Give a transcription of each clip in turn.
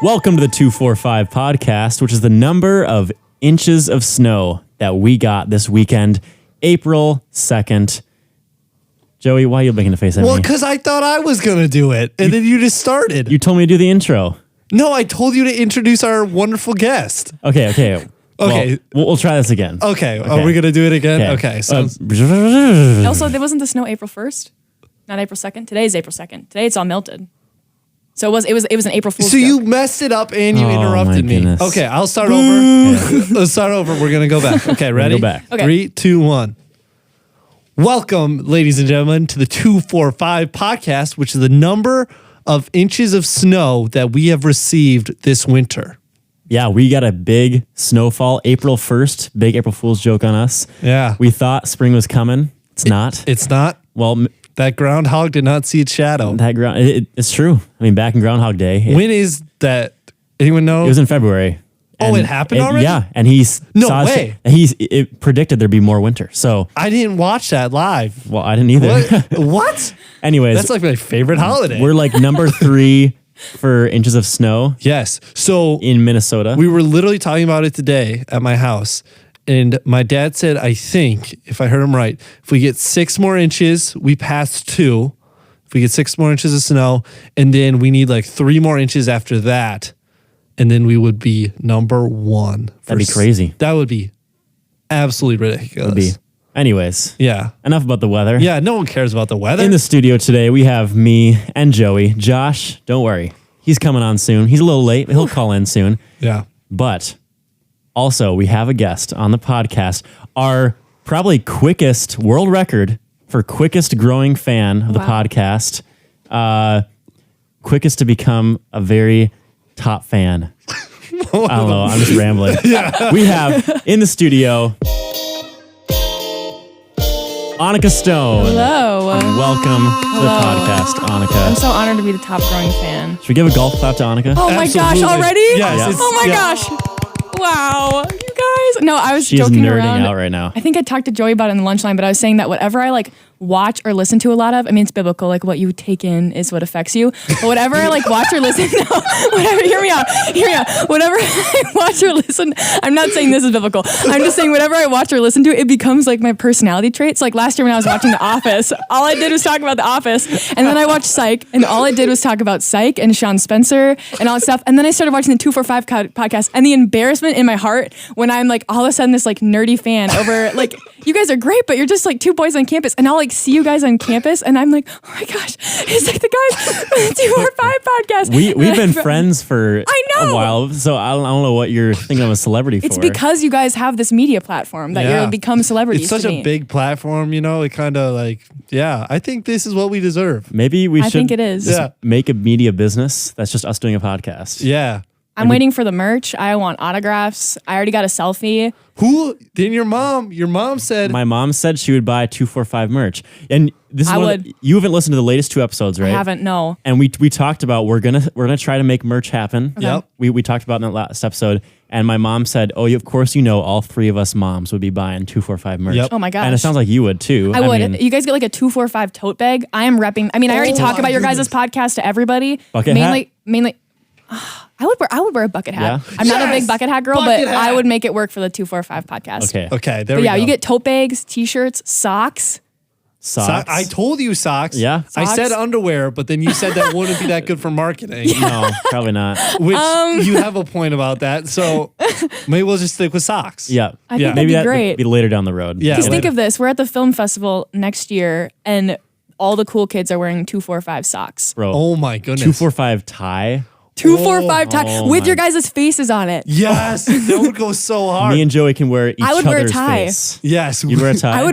Welcome to the 245 podcast, which is the number of inches of snow that we got this weekend, April 2nd. Joey, why are you making a face at me? Well, because I thought I was going to do it, and then you just started. You told me to do the intro. No, I told you to introduce our wonderful guest. Okay. Okay. Well, we'll try this again. Okay. Are we going to do it again? Okay. Also, there wasn't the snow April 1st, not April 2nd. Today is April 2nd. Today it's all melted. So it was an April Fool's So joke. you messed it up and you interrupted me. Goodness. Okay, I'll start over. Let's start over. We're going to go back. Okay, ready? Go back. Okay. 3, 2, 1. Welcome, ladies and gentlemen, to the 245 podcast, which is the number of inches of snow that we have received this winter. Yeah, we got a big snowfall, April 1st, big April Fool's joke on us. Yeah. We thought spring was coming. It's not. It's not. Well, That groundhog did not see its shadow. it's true. I mean, back in Groundhog Day. When is that? Anyone know? It was in February. Oh, it happened already? Yeah, and it predicted there'd be more winter. So I didn't watch that live. well, I didn't either. What? Anyways, That's like my favorite holiday. we're like number 3 for inches of snow Yes. So in Minnesota. we were literally talking about it today at my house. And my dad said, I think, if I heard him right, if we get 6 more inches, we pass 2. If we get 6 more inches of snow, and then we need like 3 more inches after that, and then we would be number 1. That'd be crazy. That would be absolutely ridiculous. Anyways, Yeah. enough about the weather. Yeah, no one cares about the weather. In the studio today, we have me and Joey. Josh, don't worry. He's coming on soon. He's a little late, but he'll call in soon. Yeah. But also, we have a guest on the podcast, our probably quickest world record for quickest growing fan of the podcast, quickest to become a very top fan. I don't know. I'm just rambling. We have in the studio Anika Stone. Hello. Welcome to the podcast, Anika. I'm so honored to be the top growing fan. Should we give a golf clap to Anika? Oh my Absolutely. gosh, already? Yes, Yeah. it's- Oh my yeah. gosh. Wow. You guys. No, I was She's joking nerding around. out right now. I think I talked to Joey about it in the lunch line, but I was saying that whatever I like watch or listen to a lot of, I mean, it's biblical, like what you take in is what affects you. But whatever I like watch or listen to, whatever, hear me out. Whatever I watch or listen, I'm not saying this is biblical. I'm just saying whatever I watch or listen to, it becomes like my personality traits. Like last year when I was watching The Office, all I did was talk about The Office. And then I watched Psych, and all I did was talk about Psych and Sean Spencer and all that stuff. And then I started watching the 245 podcast, and the embarrassment in my heart when I'm like all of a sudden this like nerdy fan over like, you guys are great, but you're just like 2 boys on campus, and I'll like see you guys on campus, and I'm like, oh my gosh, it's like the guys from the 245 podcast. We've been friends for I know. a while, so I don't know what you're thinking of a celebrity It's for. because you guys have this media platform that Yeah. you're become celebrities. It's such to a me. big platform, you know, it kind of like, yeah, I think this is what we deserve. Maybe we I should think it is. just Yeah. make a media business that's just us doing a podcast. Yeah. I'm waiting for the merch. I want autographs. I already got a selfie. Who? Then your mom said, My mom said she would buy 245 merch, and this is I one of would. you haven't listened to the latest 2 episodes, right? I haven't, no. And we talked about we're gonna try to make merch happen. Yep. We talked about in that last episode, and my mom said, "Oh, of course you know all 3 of us moms would be buying 245 merch." Yep. Oh my gosh. And it sounds like you would too. I would. mean, You guys get like a 245 tote bag. I am repping. I mean, I already Oh talk my about your guys' goodness. podcast to everybody. Bucket mainly. I would wear a bucket hat. Yeah? I'm not a Yes! big bucket hat girl, Bucket but hat! I would make it work for the 245 podcast. okay. okay, there But we yeah, go. you get tote bags, t-shirts, socks. Socks. I told you socks. Yeah. I said Socks. underwear, but then you said that wouldn't be that good for marketing. No, probably not. Which you have a point about that. So maybe we'll just stick with socks. Yeah. I think Yeah. that'd Maybe be that great. be later down the road. Yeah. Because think later. of this, we're at the film festival next year, and all the cool kids are wearing 245 socks. Bro. Oh my goodness. 245 tie. 245 tie Oh with my- your guys' faces on it. Yes, that would go so hard. Me and Joey can wear each I would wear a other's tie. face. yes, You'd wear a tie. I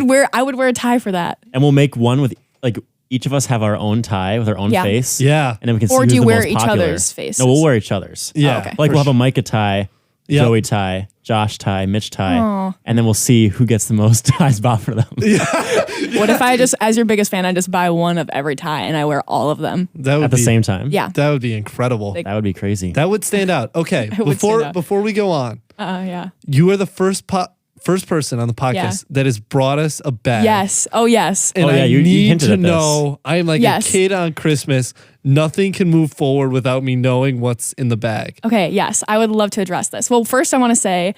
would wear a tie for that. and we'll make one with like each of us have our own tie with our own Yeah. face. Yeah. And then we can Or see do who's you the wear most each popular. other's faces? No, we'll wear each other's. Yeah. okay. Like for we'll have sure. a Micah tie, Yep. Joey tie, Josh tie, Mitch tie, Aw. and then we'll see who gets the most ties bought for them. What if I just, as your biggest fan, I just buy one of every tie and I wear all of them? That would At the be, same time. Yeah. That would be incredible. Like- That would be crazy. That would stand out. Okay, would stand out. before we go on, Yeah. you are the first first person on the podcast that has brought us a bag. Yes. Oh, yes. And you need hinted to at this. know, I am like a kid on Christmas. Nothing can move forward without me knowing what's in the bag. Okay, yes. I would love to address this. Well, first I want to say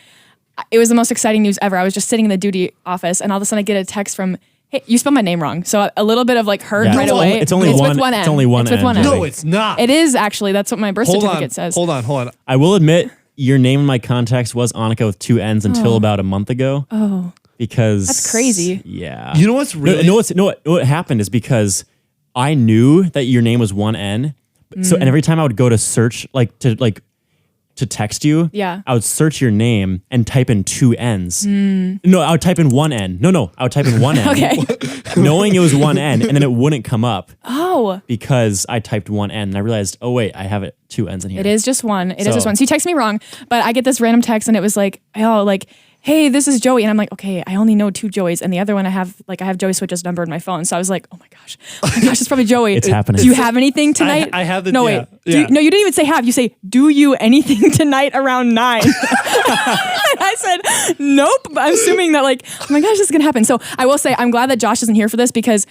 it was the most exciting news ever. I was just sitting in the duty office and all of a sudden I get a text from, hey, you spelled my name wrong. So a little bit of like hurt right away. It's only one. With one N. It's only one It's with N, one N. Joey. No, it's not. It is actually. That's what my birth certificate says. Hold on. I will admit, your name in my contacts was Anika with 2 N's until about a month ago. Oh. Because that's crazy. Yeah. You know what's really... what happened is because I knew that your name was 1 N. So, and every time I would go to search, to text you, I would search your name and type in 2 N's. No, I would type in 1 N. No, I would type in 1 N. Okay. Knowing it was 1 N, and then it wouldn't come up. Oh. Because I typed 1 N, and I realized, oh wait, I have 2 N's in here. It is just one. It is just one. So you text me wrong, but I get this random text and it was like, hey, this is Joey. And I'm like, okay, I only know 2 Joeys. And the other one I have Joey Switch's number in my phone. So I was like, oh my gosh, it's probably Joey. It's happening. Do you have anything tonight? I have the... No, wait. No, you didn't even say have. You say, do you anything tonight around 9? And I said, nope. But I'm assuming that oh my gosh, this is going to happen. So I will say, I'm glad that Josh isn't here for this because,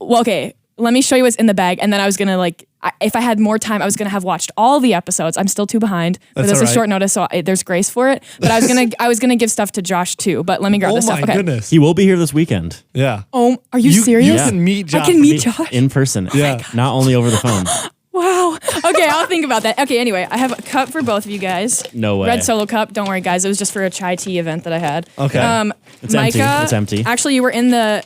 okay, let me show you what's in the bag. And then I was going to if I had more time, I was going to have watched all the episodes. I'm still too behind. But this is short notice, so there's grace for it. But I was gonna give stuff to Josh too. But let me grab this stuff. Oh my goodness. He will be here this weekend. Yeah. Oh, are you serious? You can meet Josh. I can meet Josh in person. Yeah. Not only over the phone. Wow. Okay, I'll think about that. Okay, anyway, I have a cup for both of you guys. No way. Red Solo cup. Don't worry, guys. It was just for a chai tea event that I had. Okay. It's Micah, empty. It's empty. Actually, you were in the,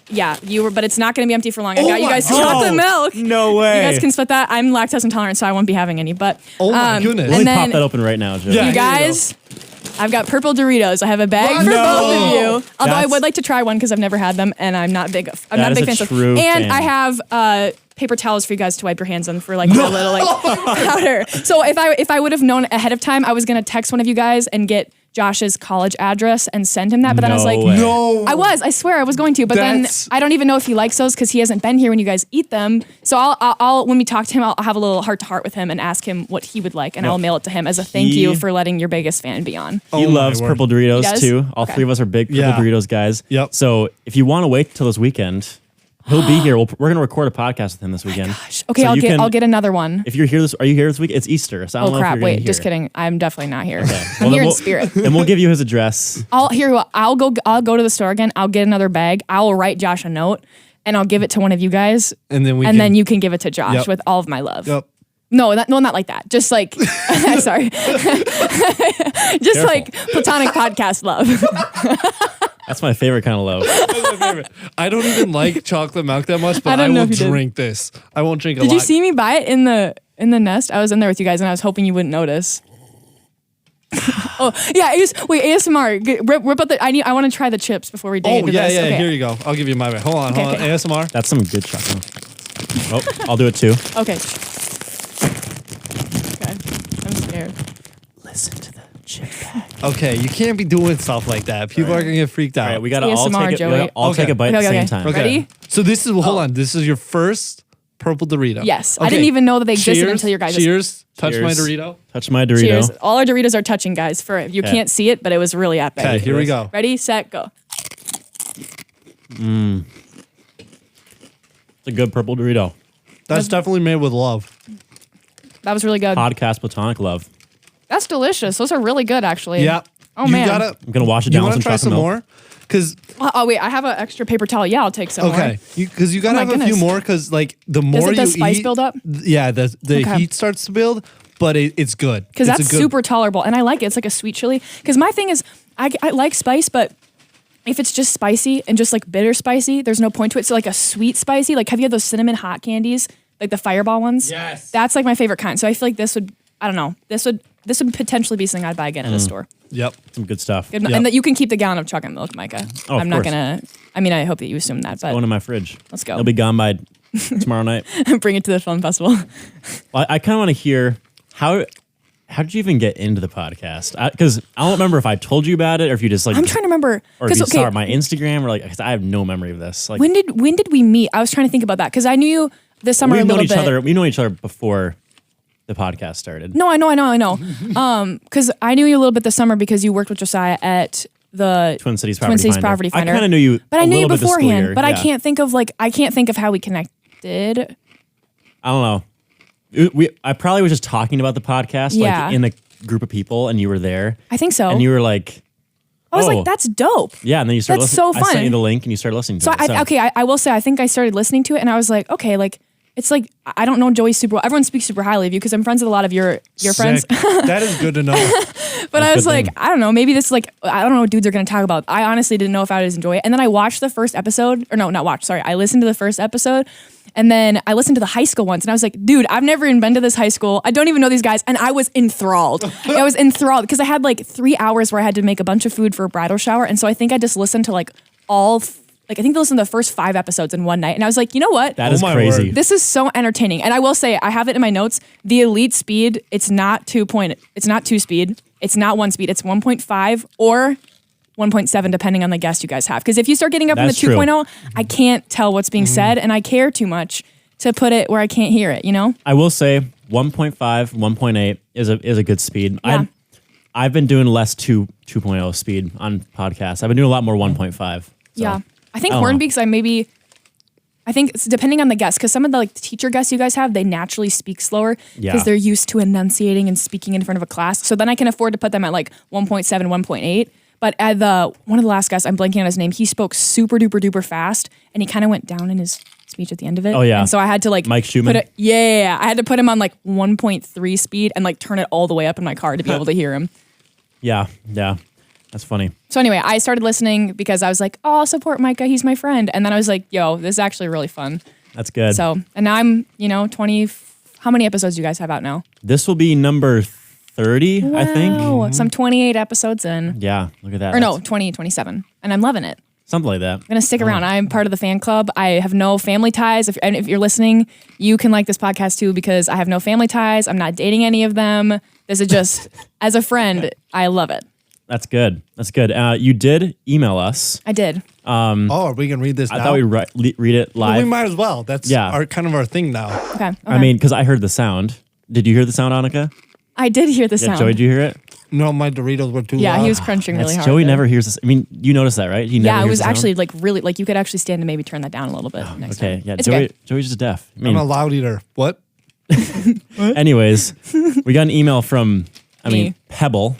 but it's not going to be empty for long. I got you guys chocolate milk. No way. You guys can split that. I'm lactose intolerant, so I won't be having any. But oh my goodness. Let me pop that open right now, Joe. Yeah, you guys, I've got purple Doritos. I have a bag for both of you. Although I would like to try one because I've never had them, and I'm not big. I'm not a big fan of them. And I have paper towels for you guys to wipe your hands on for a little powder. So if I would have known ahead of time, I was gonna text one of you guys and get Josh's college address and send him that. But then I was like, no. I swear I was going to. But then I don't even know if he likes those because he hasn't been here when you guys eat them. So I'll when we talk to him, I'll have a little heart to heart with him and ask him what he would like, and I'll mail it to him as a thank you for letting your biggest fan be on. He loves purple Doritos too. All 3 of us are big purple Doritos guys. Yep. So if you want to wait till this weekend, he'll be here. We're going to record a podcast with him this weekend. Gosh. Okay, So I'll get another one. If you're here are you here this week? It's Easter. So I don't know if crap! you're Wait, here. just kidding. I'm definitely not here. Okay. I'm here in spirit. And we'll give you his address. I'll go to the store again. I'll get another bag. I will write Josh a note and I'll give it to one of you guys. And then then you can give it to Josh with all of my love. Yep. No, not like that. Just like, sorry. Just like platonic podcast love. That's my favorite kind of love. That's my favorite. I don't even like chocolate milk that much, but I will drink this. I won't drink a lot. Did you see me buy it in the nest? I was in there with you guys and I was hoping you wouldn't notice. Oh yeah, ASMR. Rip out I want to try the chips before we dig into this. Yeah. Okay. Here you go. I'll give you my bag. Hold on. ASMR. That's some good chocolate. Oh, I'll do it too. Okay. I'm scared. Listen to the chip bag. Okay, you can't be doing stuff like that. People are gonna get freaked out. All right, we gotta all ASMR, take Joey. it. All take a bite at the same time. Okay. Ready? So this is hold on. This is your first purple Dorito. Yes, I didn't even know that they existed until your guys. Cheers. Touch my Dorito. Touch my Dorito. Cheers. All our Doritos are touching, guys. You can't see it, but it was really epic. Okay, here we go. Ready, set, go. It's a good purple Dorito. That's definitely made with love. That was really good. Podcast platonic love. That's delicious. Those are really good, actually. Yeah. Oh man. I'm gonna wash it down with some try chocolate milk. more? Because oh wait, I have an extra paper towel. Yeah, I'll take some more. okay, because you gotta Oh my have a few goodness. more. Because like the more the you spice eat, build up? Yeah, the Okay. heat starts to build, but it's good. Because It's that's a good- super tolerable, and I like it. It's like a sweet chili. Because my thing is, I like spice, but if it's just spicy and just like bitter spicy, there's no point to it. So like a sweet spicy, like have you had those cinnamon hot candies, like the Fireball ones? Yes. That's like my favorite kind. So I feel like this would, I don't know, this would potentially be something I'd buy again at a store. Yep. Some good stuff. Good, Yep. And that you can keep the gallon of chocolate milk, Micah. Oh, of I'm not course. gonna. I mean, I hope that you assume that, but Going in my fridge. Let's go. It'll be gone by tomorrow night. bring it to the film festival. I kind of want to hear how did you even get into the podcast? Because I don't remember if I told you about it or if you just like. I'm trying to remember. Or if you saw it on my Instagram or like, because I have no memory of this. Like, when did we meet? I was trying to think about that because I knew you this summer a we've known little each bit. other. We know each other before the podcast started. No, I know. Because I knew you a little bit this summer because you worked with Josiah at the Twin Cities Property Finder. I kind of knew you, but I knew you beforehand. Year. But I can't think of how we connected. I don't know. I probably was just talking about the podcast, like in a group of people, and you were there. I think so. And you were like, I was like, that's dope. Yeah, and then you started listening. That's so fun. I sent you the link, and you started listening to it. I will say, I think I started listening to it, and I was like, okay, like. It's like, I don't know Joey super well. Everyone speaks super highly of you because I'm friends with a lot of your friends. That is good to know. But I was like, I don't know, maybe this is like, I don't know what dudes are going to talk about. I honestly didn't know if I would enjoy it. And then I watched the first episode, or no, not watched, sorry. I listened to the first episode and then I listened to the high school ones and I was like, dude, I've never even been to this high school. I don't even know these guys. And I was enthralled. I was enthralled because I had like 3 hours where I had to make a bunch of food for a bridal shower. And so I think I just listened to like I think they listened to the first 5 episodes in one night. And I was like, you know what? That is crazy. This is so entertaining. And I will say, I have it in my notes. The elite speed, it's not 2 speed. It's not 1 speed. It's 1.5 or 1.7, depending on the guest you guys have. Because if you start getting up in the 2.0, I can't tell what's being said. And I care too much to put it where I can't hear it, you know? I will say 1.5, 1.8 is a good speed. Yeah. I've been doing less 2.0 speed on podcasts. I've been doing a lot more 1.5. So. Yeah. I think Hornbeaks, I think it's depending on the guest, because some of the like teacher guests you guys have, they naturally speak slower because they're used to enunciating and speaking in front of a class. So then I can afford to put them at like 1.7, 1.8. But at one of the last guests, I'm blanking on his name, he spoke super duper duper fast and he kind of went down in his speech at the end of it. Oh yeah. And so I had to like Mike Schumann. I had to put him on like 1.3 speed and like turn it all the way up in my car to be able to hear him. Yeah. That's funny. So anyway, I started listening because I was like, oh, I'll support Micah. He's my friend. And then I was like, yo, this is actually really fun. That's good. So, and now I'm, 20, how many episodes do you guys have out now? This will be number 30, I think. Oh, so I'm 28 episodes in. Yeah, look at that. Or no, 27. And I'm loving it. Something like that. I'm going to stick around. I'm part of the fan club. I have no family ties. If you're listening, you can like this podcast too because I have no family ties. I'm not dating any of them. This is just, as a friend, I love it. That's good. You did email us. I did. Are we going to read this now? I thought we'd read it live. Well, we might as well. That's kind of our thing now. Okay. I mean, because I heard the sound. Did you hear the sound, Annika? I did hear the sound. Joey, did you hear it? No, my Doritos were too loud. Yeah, he was crunching really hard. Joey never hears this. I mean, you noticed that, right? It was actually like really, like you could actually stand and maybe turn that down a little bit next time. Yeah, It's Joey's just deaf. I'm a loud eater. What? Anyways, we got an email from, Pebble.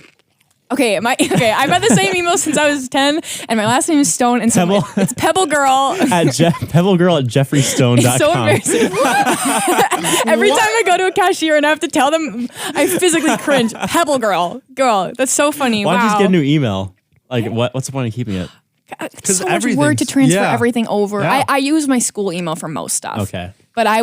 Okay, I've had the same email since I was 10, and my last name is Stone, and so it's Pebble Girl. Pebble Girl at jeffreystone.com. It's so embarrassing. Every time I go to a cashier and I have to tell them, I physically cringe. Pebble Girl. That's so funny. Why don't you just get a new email? Like, what's the point of keeping it? It's so much work to transfer everything over. Yeah. I use my school email for most stuff. Okay. But I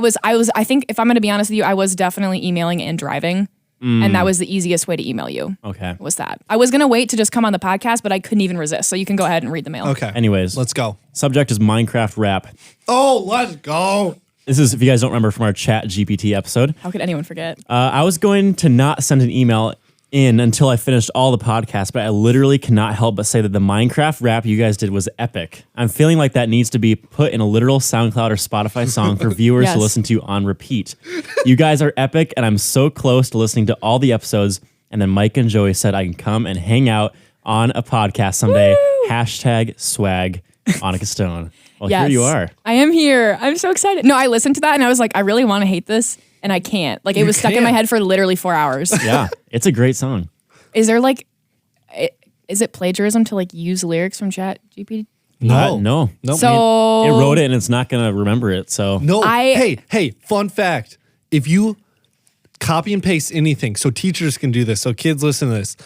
think if I'm going to be honest with you, I was definitely emailing and driving. And that was the easiest way to email you. Okay. Was that. I was going to wait to just come on the podcast, but I couldn't even resist. So you can go ahead and read the mail. Okay. Anyways. Let's go. Subject is Minecraft rap. Oh, let's go. This is, if you guys don't remember from our Chat GPT episode. How could anyone forget? I was going to not send an email in until I finished all the podcasts, but I literally cannot help but say that the Minecraft rap you guys did was epic. I'm feeling like that needs to be put in a literal SoundCloud or Spotify song for viewers to listen to on repeat. You guys are epic, and I'm so close to listening to all the episodes. And then Mike and Joey said I can come and hang out on a podcast someday. # swag Anika Stone. Well, here you are. I am here. I'm so excited. No, I listened to that and I was like, I really want to hate this. And I can't. Like, it was stuck in my head for literally 4 hours. Yeah, it's a great song. Is there like, is it plagiarism to like use lyrics from Chat GPT? No. So it wrote it and it's not going to remember it. So no. Hey, fun fact. If you copy and paste anything, so teachers can do this, so kids listen to this.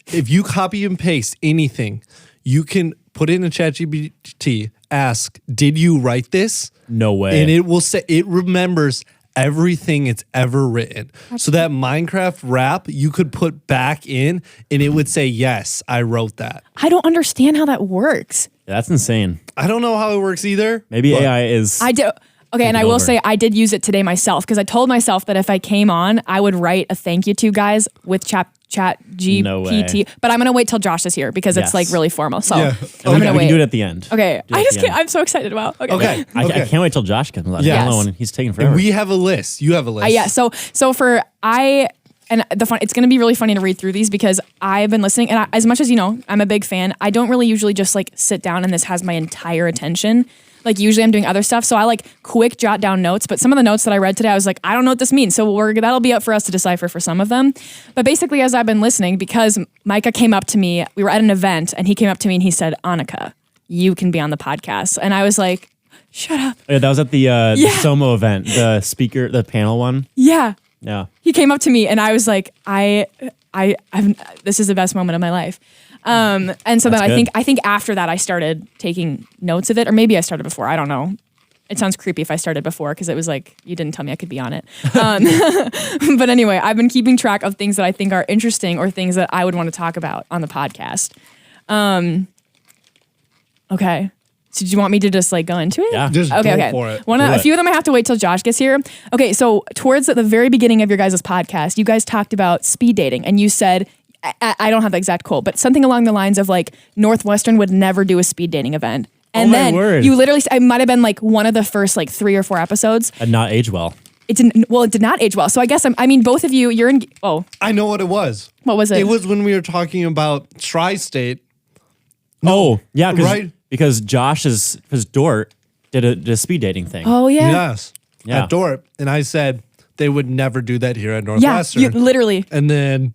If you copy and paste anything, you can put it in a ChatGPT, ask, did you write this? No way. And it will say, it remembers everything it's ever written. So that Minecraft rap you could put back in and it would say, yes, I wrote that. I don't understand how that works. Yeah, that's insane. I don't know how it works either. Maybe AI is... I do. Okay, and I will say I did use it today myself because I told myself that if I came on, I would write a thank you to you guys with Chat GPT. No way. But I'm going to wait till Josh is here because it's like really formal. So I'm going to wait. We can do it at the end. Okay. I just can't. I'm so excited about. Okay. I can't wait till Josh comes on. Yes. He's taking forever. And we have a list. You have a list. Yeah. So for and it's going to be really funny to read through these because I've been listening, and as much as you know, I'm a big fan. I don't really usually just like sit down and this has my entire attention. Like usually I'm doing other stuff, so I like quick jot down notes. But some of the notes that I read today, I was like, I don't know what this means. So that'll be up for us to decipher for some of them. But basically, as I've been listening, because Micah came up to me, we were at an event, and he came up to me and he said, Anika, you can be on the podcast. And I was like, shut up. Yeah, that was at the SOMO event, the panel one. Yeah. Yeah. He came up to me and I was like, this is the best moment of my life. And so then I think after that I started taking notes of it, or maybe I started before. I don't know. It sounds creepy if I started before because it was like, you didn't tell me I could be on it. But anyway, I've been keeping track of things that I think are interesting or things that I would want to talk about on the podcast. Okay. So do you want me to just like go into it? Yeah. Just go for it. A few of them I have to wait till Josh gets here. Okay, so towards the very beginning of your guys' podcast, you guys talked about speed dating, and you said, I don't have the exact quote, but something along the lines of like Northwestern would never do a speed dating event. And then you literally, it might have been like one of the first like 3 or 4 episodes. And not age well. It did not age well. So I guess both of you, you're in. Oh, I know what it was. What was it? It was when we were talking about Tri-State. Yeah, right. Because his Dort did a speed dating thing. Oh yeah. Yes. Yeah. At Dort, and I said they would never do that here at Northwestern. Yeah, literally. And then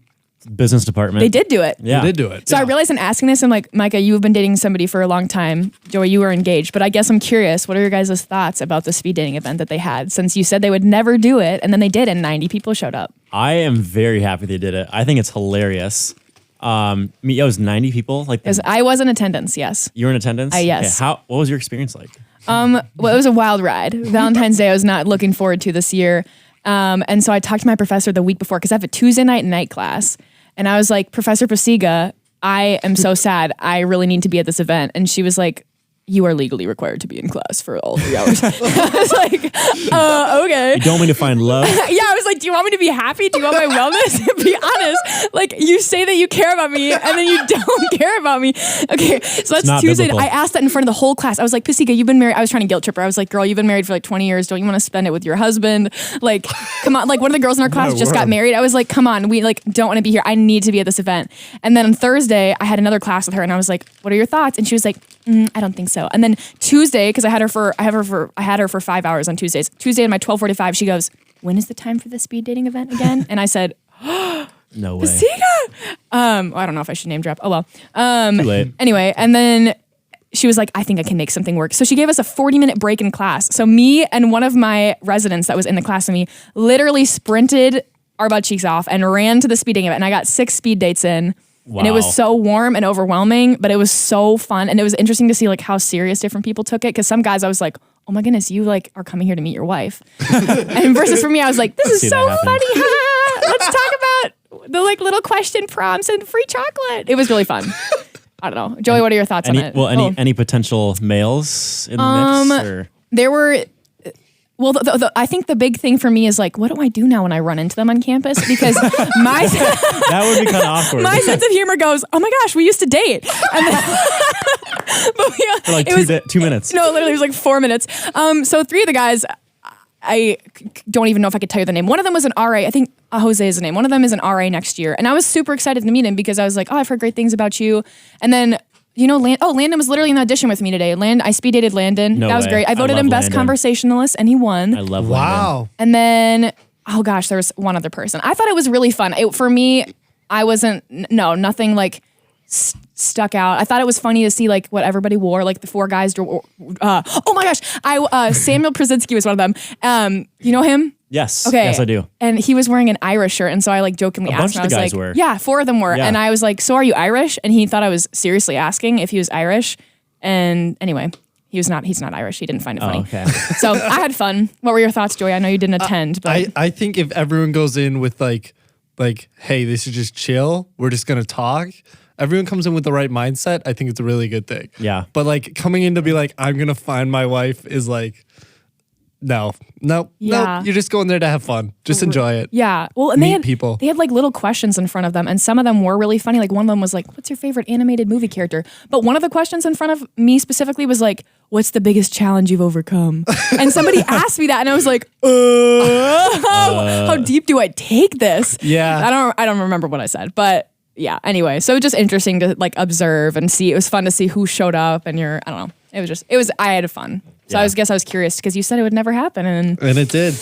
Business department. They did do it. Yeah. They did do it. So I realized in asking this, I'm like, Micah, you've been dating somebody for a long time. Joey, you were engaged. But I guess I'm curious, what are your guys' thoughts about the speed dating event that they had? Since you said they would never do it, and then they did, and 90 people showed up. I am very happy they did it. I think it's hilarious. It was 90 people. I was in attendance, yes. You were in attendance? Yes. Okay, what was your experience like? Well, it was a wild ride. Valentine's Day I was not looking forward to this year. And so I talked to my professor the week before because I have a Tuesday night class. And I was like, Professor Pasiga, I am so sad. I really need to be at this event. And she was like, you are legally required to be in class for all 3 hours. I was like, okay. You don't want me to find love? Yeah, I was like, do you want me to be happy? Do you want my wellness? Be honest. Like, you say that you care about me, and then you don't care about me. Okay, so that's Tuesday. Biblical. I asked that in front of the whole class. I was like, Pasiga, you've been married. I was trying to guilt trip her. I was like, girl, you've been married for like 20 years. Don't you want to spend it with your husband? Like, come on. Like, one of the girls in our class just got married. I was like, come on. We like don't want to be here. I need to be at this event. And then on Thursday, I had another class with her, and I was like, what are your thoughts? And she was like, I don't think so. And then Tuesday, because I had her for 5 hours on Tuesdays. Tuesday at my 12:45, she goes, when is the time for the speed dating event again? And I said, no way. I don't know if I should name drop. Oh well. Too late. Anyway, and then she was like, I think I can make something work. So she gave us a 40-minute break in class. So me and one of my residents that was in the class with me literally sprinted our butt cheeks off and ran to the speed dating event. And I got 6 speed dates in. Wow. And it was so warm and overwhelming, but it was so fun. And it was interesting to see like how serious different people took it. Cause some guys I was like, oh my goodness, you like are coming here to meet your wife. And versus for me, I was like, this is so funny. Let's talk about the like little question prompts and free chocolate. It was really fun. I don't know. Joey, what are your thoughts on it? Well, any potential males in the mix? Or? There were... Well, I think the big thing for me is like, what do I do now when I run into them on campus? Because that would be kind of awkward. My sense of humor goes, oh my gosh, we used to date. And then, for like 2 minutes. No, literally it was like 4 minutes. So 3 of the guys, I don't even know if I could tell you the name. One of them was an RA. I think Jose is the name. One of them is an RA next year. And I was super excited to meet him because I was like, oh, I've heard great things about you. And then... You know, Landon was literally in the audition with me today. I speed dated Landon. No that was way. great. I voted him best conversationalist, and he won. I love Landon. Wow. And then, oh gosh, there was one other person. I thought it was really fun. For me, nothing like stuck out. I thought it was funny to see like what everybody wore. Like the 4 guys. Oh my gosh, Samuel Przezinski was one of them. You know him? Yes. Okay. Yes, I do. And he was wearing an Irish shirt, and so I like jokingly asked him. I was like, were. yeah, 4 of them were. Yeah. And I was like, so are you Irish? And he thought I was seriously asking if he was Irish. And anyway, he's not Irish. He didn't find it funny. Okay. So I had fun. What were your thoughts, Joey? I know you didn't attend, but I think if everyone goes in with like, hey, this is just chill. We're just gonna talk. Everyone comes in with the right mindset. I think it's a really good thing. Yeah. But like coming in to be like, I'm gonna find my wife is like, Nope. You're just going there to have fun. Just enjoy it. Yeah. Well, and they had like little questions in front of them, and some of them were really funny. Like one of them was like, "What's your favorite animated movie character?" But one of the questions in front of me specifically was like, "What's the biggest challenge you've overcome?" And somebody asked me that, and I was like, "How deep do I take this?" Yeah. I don't remember what I said, but yeah. Anyway, so just interesting to like observe and see. It was fun to see who showed up, and I don't know. I had fun. So I guess I was curious because you said it would never happen, and it did.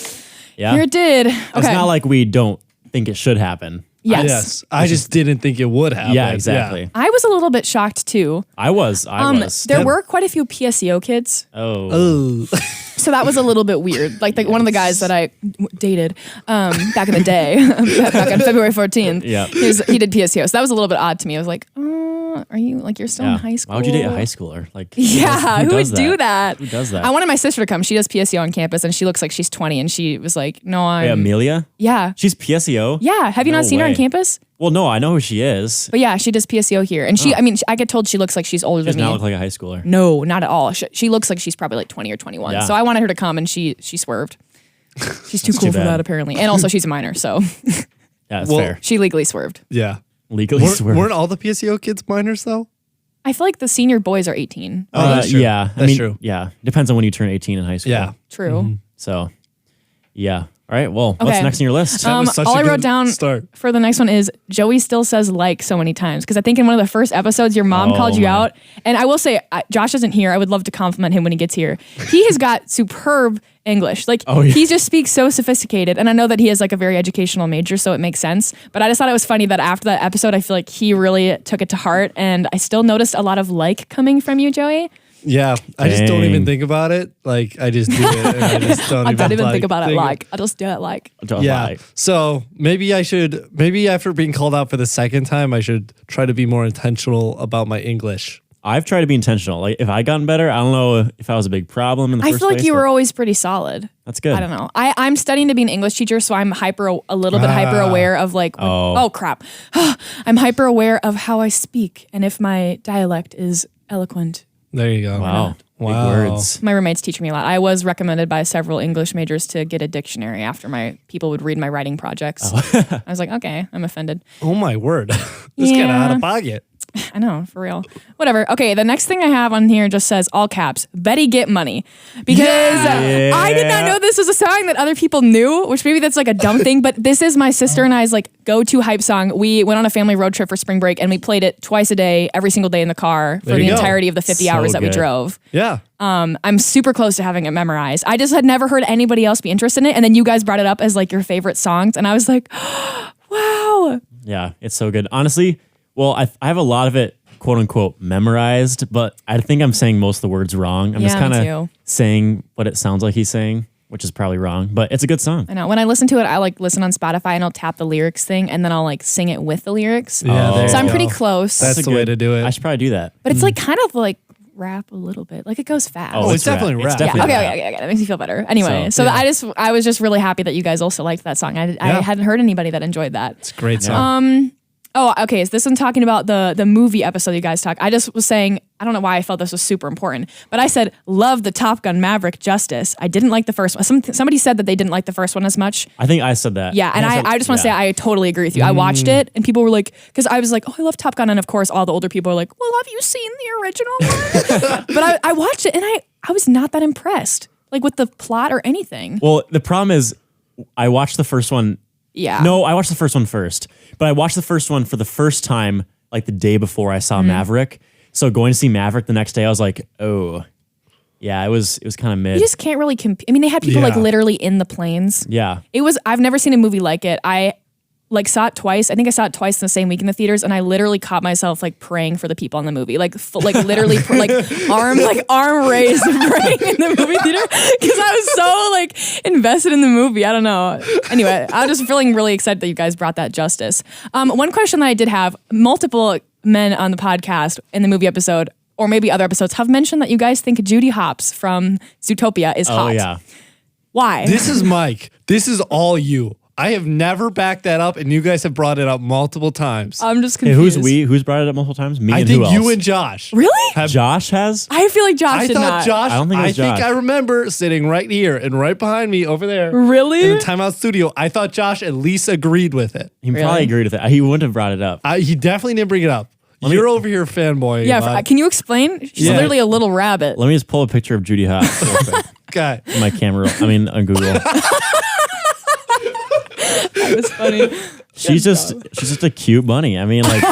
Yeah, here it did. Okay. It's not like we don't think it should happen. Yes. I just didn't think it would happen. Yeah, exactly. Yeah. I was a little bit shocked too. I was. There were quite a few PSEO kids. Oh. So that was a little bit weird. Like one of the guys that I dated back in the day, back on February 14th, he did PSEO. So that was a little bit odd to me. I was like, are you like you're still in high school? Why would you date a high schooler? Like, who would do that? Who does that? I wanted my sister to come. She does PSEO on campus, and she looks like she's 20. And she was like, "No, I'm." Wait, Amelia? Yeah, she's PSEO. Yeah, have you not seen her on campus? Well, no, I know who she is. But yeah, she does PSEO here, and I get told she looks like she's older than me. She does not look like a high schooler. No, not at all. She looks like she's probably like 20 or 21. Yeah. So I wanted her to come, and she swerved. She's too cool for that, apparently, and also she's a minor, so yeah, that's fair. She legally swerved. Yeah, legally swerved. Weren't all the PSEO kids minors though? I feel like the senior boys are 18. Oh, that's true. Yeah, that's true. Yeah, depends on when you turn 18 in high school. Yeah, true. Mm-hmm. So, yeah. All right. Well, what's next on your list? All I wrote down for the next one is Joey still says like so many times because I think in one of the first episodes your mom called you out, and I will say Josh isn't here. I would love to compliment him when he gets here. He has got superb English. Like he just speaks so sophisticated, and I know that he has like a very educational major, so it makes sense. But I just thought it was funny that after that episode, I feel like he really took it to heart, and I still noticed a lot of like coming from you, Joey. Yeah, I just don't even think about it. Like I just do it, and I just don't even think about it. Like I just do it. Like yeah. So maybe after being called out for the second time, I should try to be more intentional about my English. I've tried to be intentional. Like if I gotten better, I don't know if I was a big problem in the first place. I feel like you were always pretty solid. That's good. I don't know. I'm studying to be an English teacher, so I'm a little bit hyper aware of like, oh crap. I'm hyper aware of how I speak and if my dialect is eloquent. There you go. Wow. Big words. My roommates teach me a lot. I was recommended by several English majors to get a dictionary after my people would read my writing projects. I was like, okay, I'm offended. Oh my word. This got out of pocket. I know, for real. Whatever. Okay, the next thing I have on here just says all caps, Betty get money. Because I did not know this was a song that other people knew, which maybe that's like a dumb thing, but this is my sister and I's like go-to hype song. We went on a family road trip for spring break and we played it twice a day, every single day in the car for the entirety of the 50 hours that we drove. Yeah. I'm super close to having it memorized. I just had never heard anybody else be interested in it. And then you guys brought it up as like your favorite songs. And I was like, wow. Yeah, it's so good. Honestly, well, I have a lot of it, quote unquote, memorized, but I think I'm saying most of the words wrong. I'm just kind of saying what it sounds like he's saying, which is probably wrong, but it's a good song. I know. When I listen to it, I like listen on Spotify and I'll tap the lyrics thing and then I'll like sing it with the lyrics. Yeah, so I'm pretty close. That's the way to do it. I should probably do that. But it's like kind of like rap a little bit. Like it goes fast. Oh, it's definitely rap. Okay. That makes me feel better. Anyway, so I was just really happy that you guys also liked that song. I hadn't heard anybody that enjoyed that. It's a great song. Oh, okay. Is this one talking about the movie episode you guys talked? I just was saying, I don't know why I felt this was super important, but I said, love the Top Gun Maverick Justice. I didn't like the first one. Somebody said that they didn't like the first one as much. I think I said that. Yeah, and I just want to say I totally agree with you. I watched it and people were like, because I was like, oh, I love Top Gun. And of course, all the older people are like, well, have you seen the original one? But I watched it and I was not that impressed, like with the plot or anything. Well, the problem is I watched the first one. Yeah. No, I watched the first one first, but I watched the first one for the first time like the day before I saw Maverick. So going to see Maverick the next day, I was like, oh, yeah, it was kind of mid. You just can't really compete. I mean, they had people like literally in the planes. Yeah. I've never seen a movie like it. I like saw it twice. I think I saw it twice in the same week in the theaters, and I literally caught myself like praying for the people in the movie, like literally arm raised and praying in the movie theater because I was so like invested in the movie. I don't know. Anyway, I was just feeling really excited that you guys brought that justice. One question that I did have, multiple men on the podcast in the movie episode, or maybe other episodes, have mentioned that you guys think Judy Hopps from Zootopia is hot. Oh yeah. Why? This is Mike. This is all you. I have never backed that up, and you guys have brought it up multiple times. I'm just Hey, confused. who's we? Who's brought it up multiple times? Me I and think who you else? and Josh. Really? Josh has? I feel like Josh I did thought not. Josh. I don't think it was Josh. I remember sitting right here and right behind me over there. Really? In the timeout studio. I thought Josh at least agreed with it. He Really? probably agreed with it. He wouldn't have brought it up. He definitely didn't bring it up. You're over here fanboy. Yeah, can you explain? She's literally a little rabbit. Let me just pull a picture of Judy Hopps real quick. Okay. On my camera. On Google. That was funny. She's just a cute bunny. I mean, like,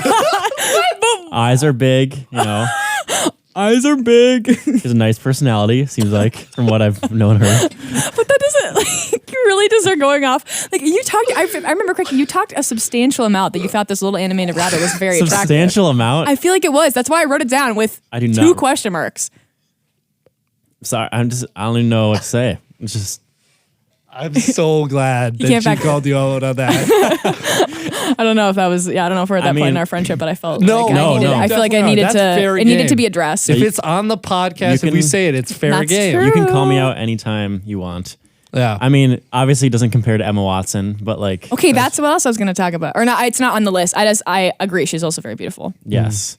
eyes are big, you know. Eyes are big. She has a nice personality, seems like, from what I've known her. But that doesn't, like, you really just are going off. Like, you talked, I remember correctly, you talked a substantial amount that you thought this little animated rabbit was very attractive. Substantial amount? I feel like it was. That's why I wrote it down with two question marks. Sorry, I don't even know what to say. It's just. I'm so glad that she called you out on that. I don't know if that was, I don't know if we're at that point in our friendship, but I felt I feel like I needed it needed to be addressed. If it's on the podcast, if we say it, it's fair game. True. You can call me out anytime you want. Yeah. I mean, obviously it doesn't compare to Emma Watson, but like. Okay, that's what else I was going to talk about. Or no, it's not on the list. I agree. She's also very beautiful. Yes.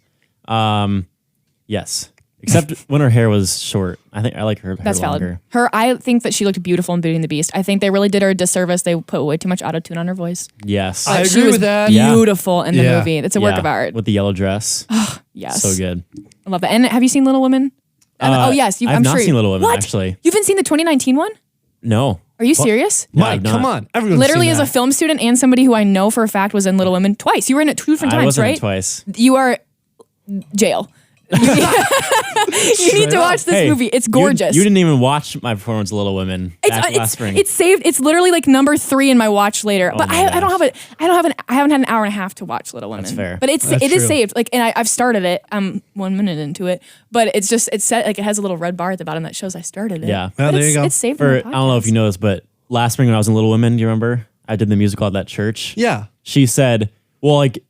Yes. Except when her hair was short. I think I like her hair That's longer. valid. I think that she looked beautiful in Beauty and the Beast. I think they really did her a disservice. They put way too much auto-tune on her voice. Yes. I She agree was with that. beautiful in the movie. It's a work of art. With the yellow dress. Yes. So good. I love that. And have you seen Little Women? Yes. I've not seen Little Women, actually. You haven't seen the 2019 one? No. Are you serious? No, Mike, come on. Everyone's Literally, seen as that. a film student and somebody who I know for a fact was in Little Women twice. You were in it 2 different times, I wasn't right? in twice. You are jail. You need to watch this movie. It's gorgeous. You didn't even watch my performance of Little Women back last spring. It's saved. It's literally like number 3 in my watch later. But my I haven't had an hour and a half to watch Little Women. That's fair. But it is saved. Like, and I've started it. I'm 1 minute into it. But it's set like it has a little red bar at the bottom that shows I started it. Yeah. Well, there you go. It's saved. I don't know if you know this, but last spring when I was in Little Women, do you remember? I did the musical at that church. Yeah. She said,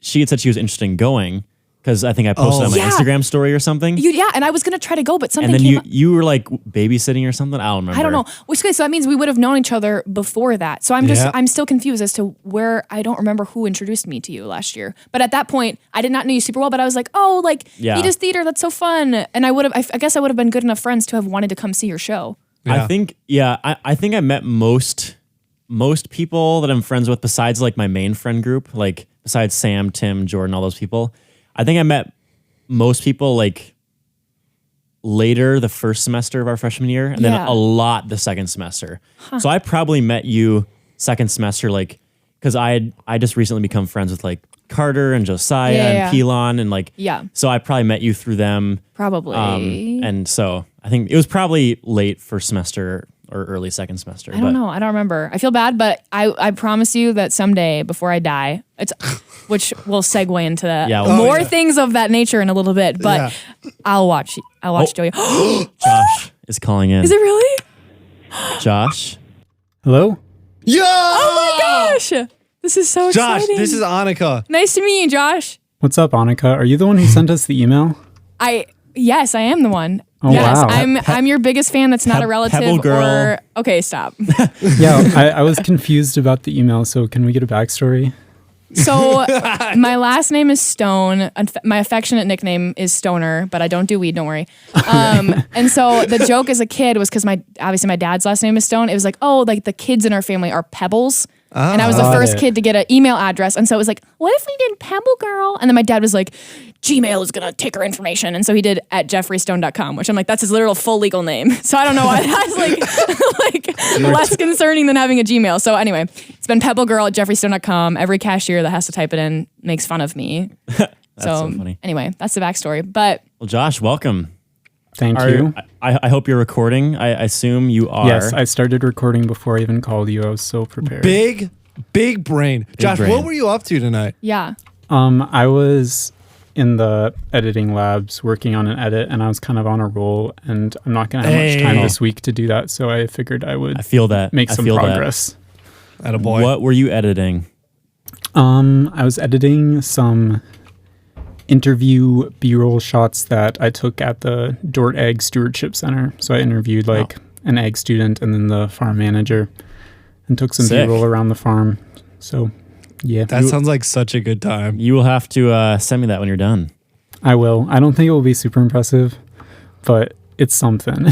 she had said she was interested in going. Because I think I posted on my Instagram story or something. And I was gonna try to go, but something and came then up. you were like babysitting or something. I don't remember. I don't know. So that means we would have known each other before that. So I'm still confused as to where. I don't remember who introduced me to you last year. But at that point, I did not know you super well. But I was like, he does theater. That's so fun. And I guess I would have been good enough friends to have wanted to come see your show. Yeah. I think I met most people that I'm friends with besides like my main friend group, like besides Sam, Tim, Jordan, all those people. I think I met most people like later the first semester of our freshman year and then a lot the second semester. So I probably met you second semester, like, because I just recently become friends with like Carter and Josiah and Pelon and like, so I probably met you through them. Probably. And so I think it was probably late first semester or early second semester. I don't know. I don't remember. I feel bad, but I promise you that someday before I die, which will segue into more things of that nature in a little bit. But I'll watch Joey. Josh is calling in. Is it really? Josh? Hello? Yo! Oh my gosh! This is so exciting. Josh, this is Anika. Nice to meet you, Josh. What's up, Anika? Are you the one who sent us the email? Yes, I am the one. Oh, yes, wow. I'm your biggest fan that's not a relative Pebble Girl. Okay, stop. Yeah, I was confused about the email, so can we get a backstory? So my last name is Stone. My affectionate nickname is Stoner, but I don't do weed, don't worry. And so the joke as a kid was because obviously my dad's last name is Stone. It was like, like the kids in our family are Pebbles. And I was the first kid to get an email address. And so it was like, what if we did Pebble Girl? And then my dad was like, Gmail is going to take her information. And so he did at jeffreystone.com, which I'm like, that's his literal full legal name. So I don't know why that's like less concerning than having a Gmail. So anyway, it's been Pebble Girl at jeffreystone.com. Every cashier that has to type it in makes fun of me. That's so funny. Anyway, that's the backstory. But well, Josh, welcome. Thank you. I hope you're recording. I assume you are. Yes, I started recording before I even called you. I was so prepared. Big brain. Josh, brain. what were you up to tonight? yeah. I was in the editing labs working on an edit, and I was kind of on a roll, and I'm not going to have much time this week to do that, so I figured I would feel that. make some progress. Attaboy. What were you editing? I was editing some interview B-roll shots that I took at the Dort Egg Stewardship Center. So I interviewed an egg student and then the farm manager and took some Sick. B-roll around the farm. So, yeah. That sounds like such a good time. You will have to send me that when you're done. I will. I don't think it will be super impressive, but it's something.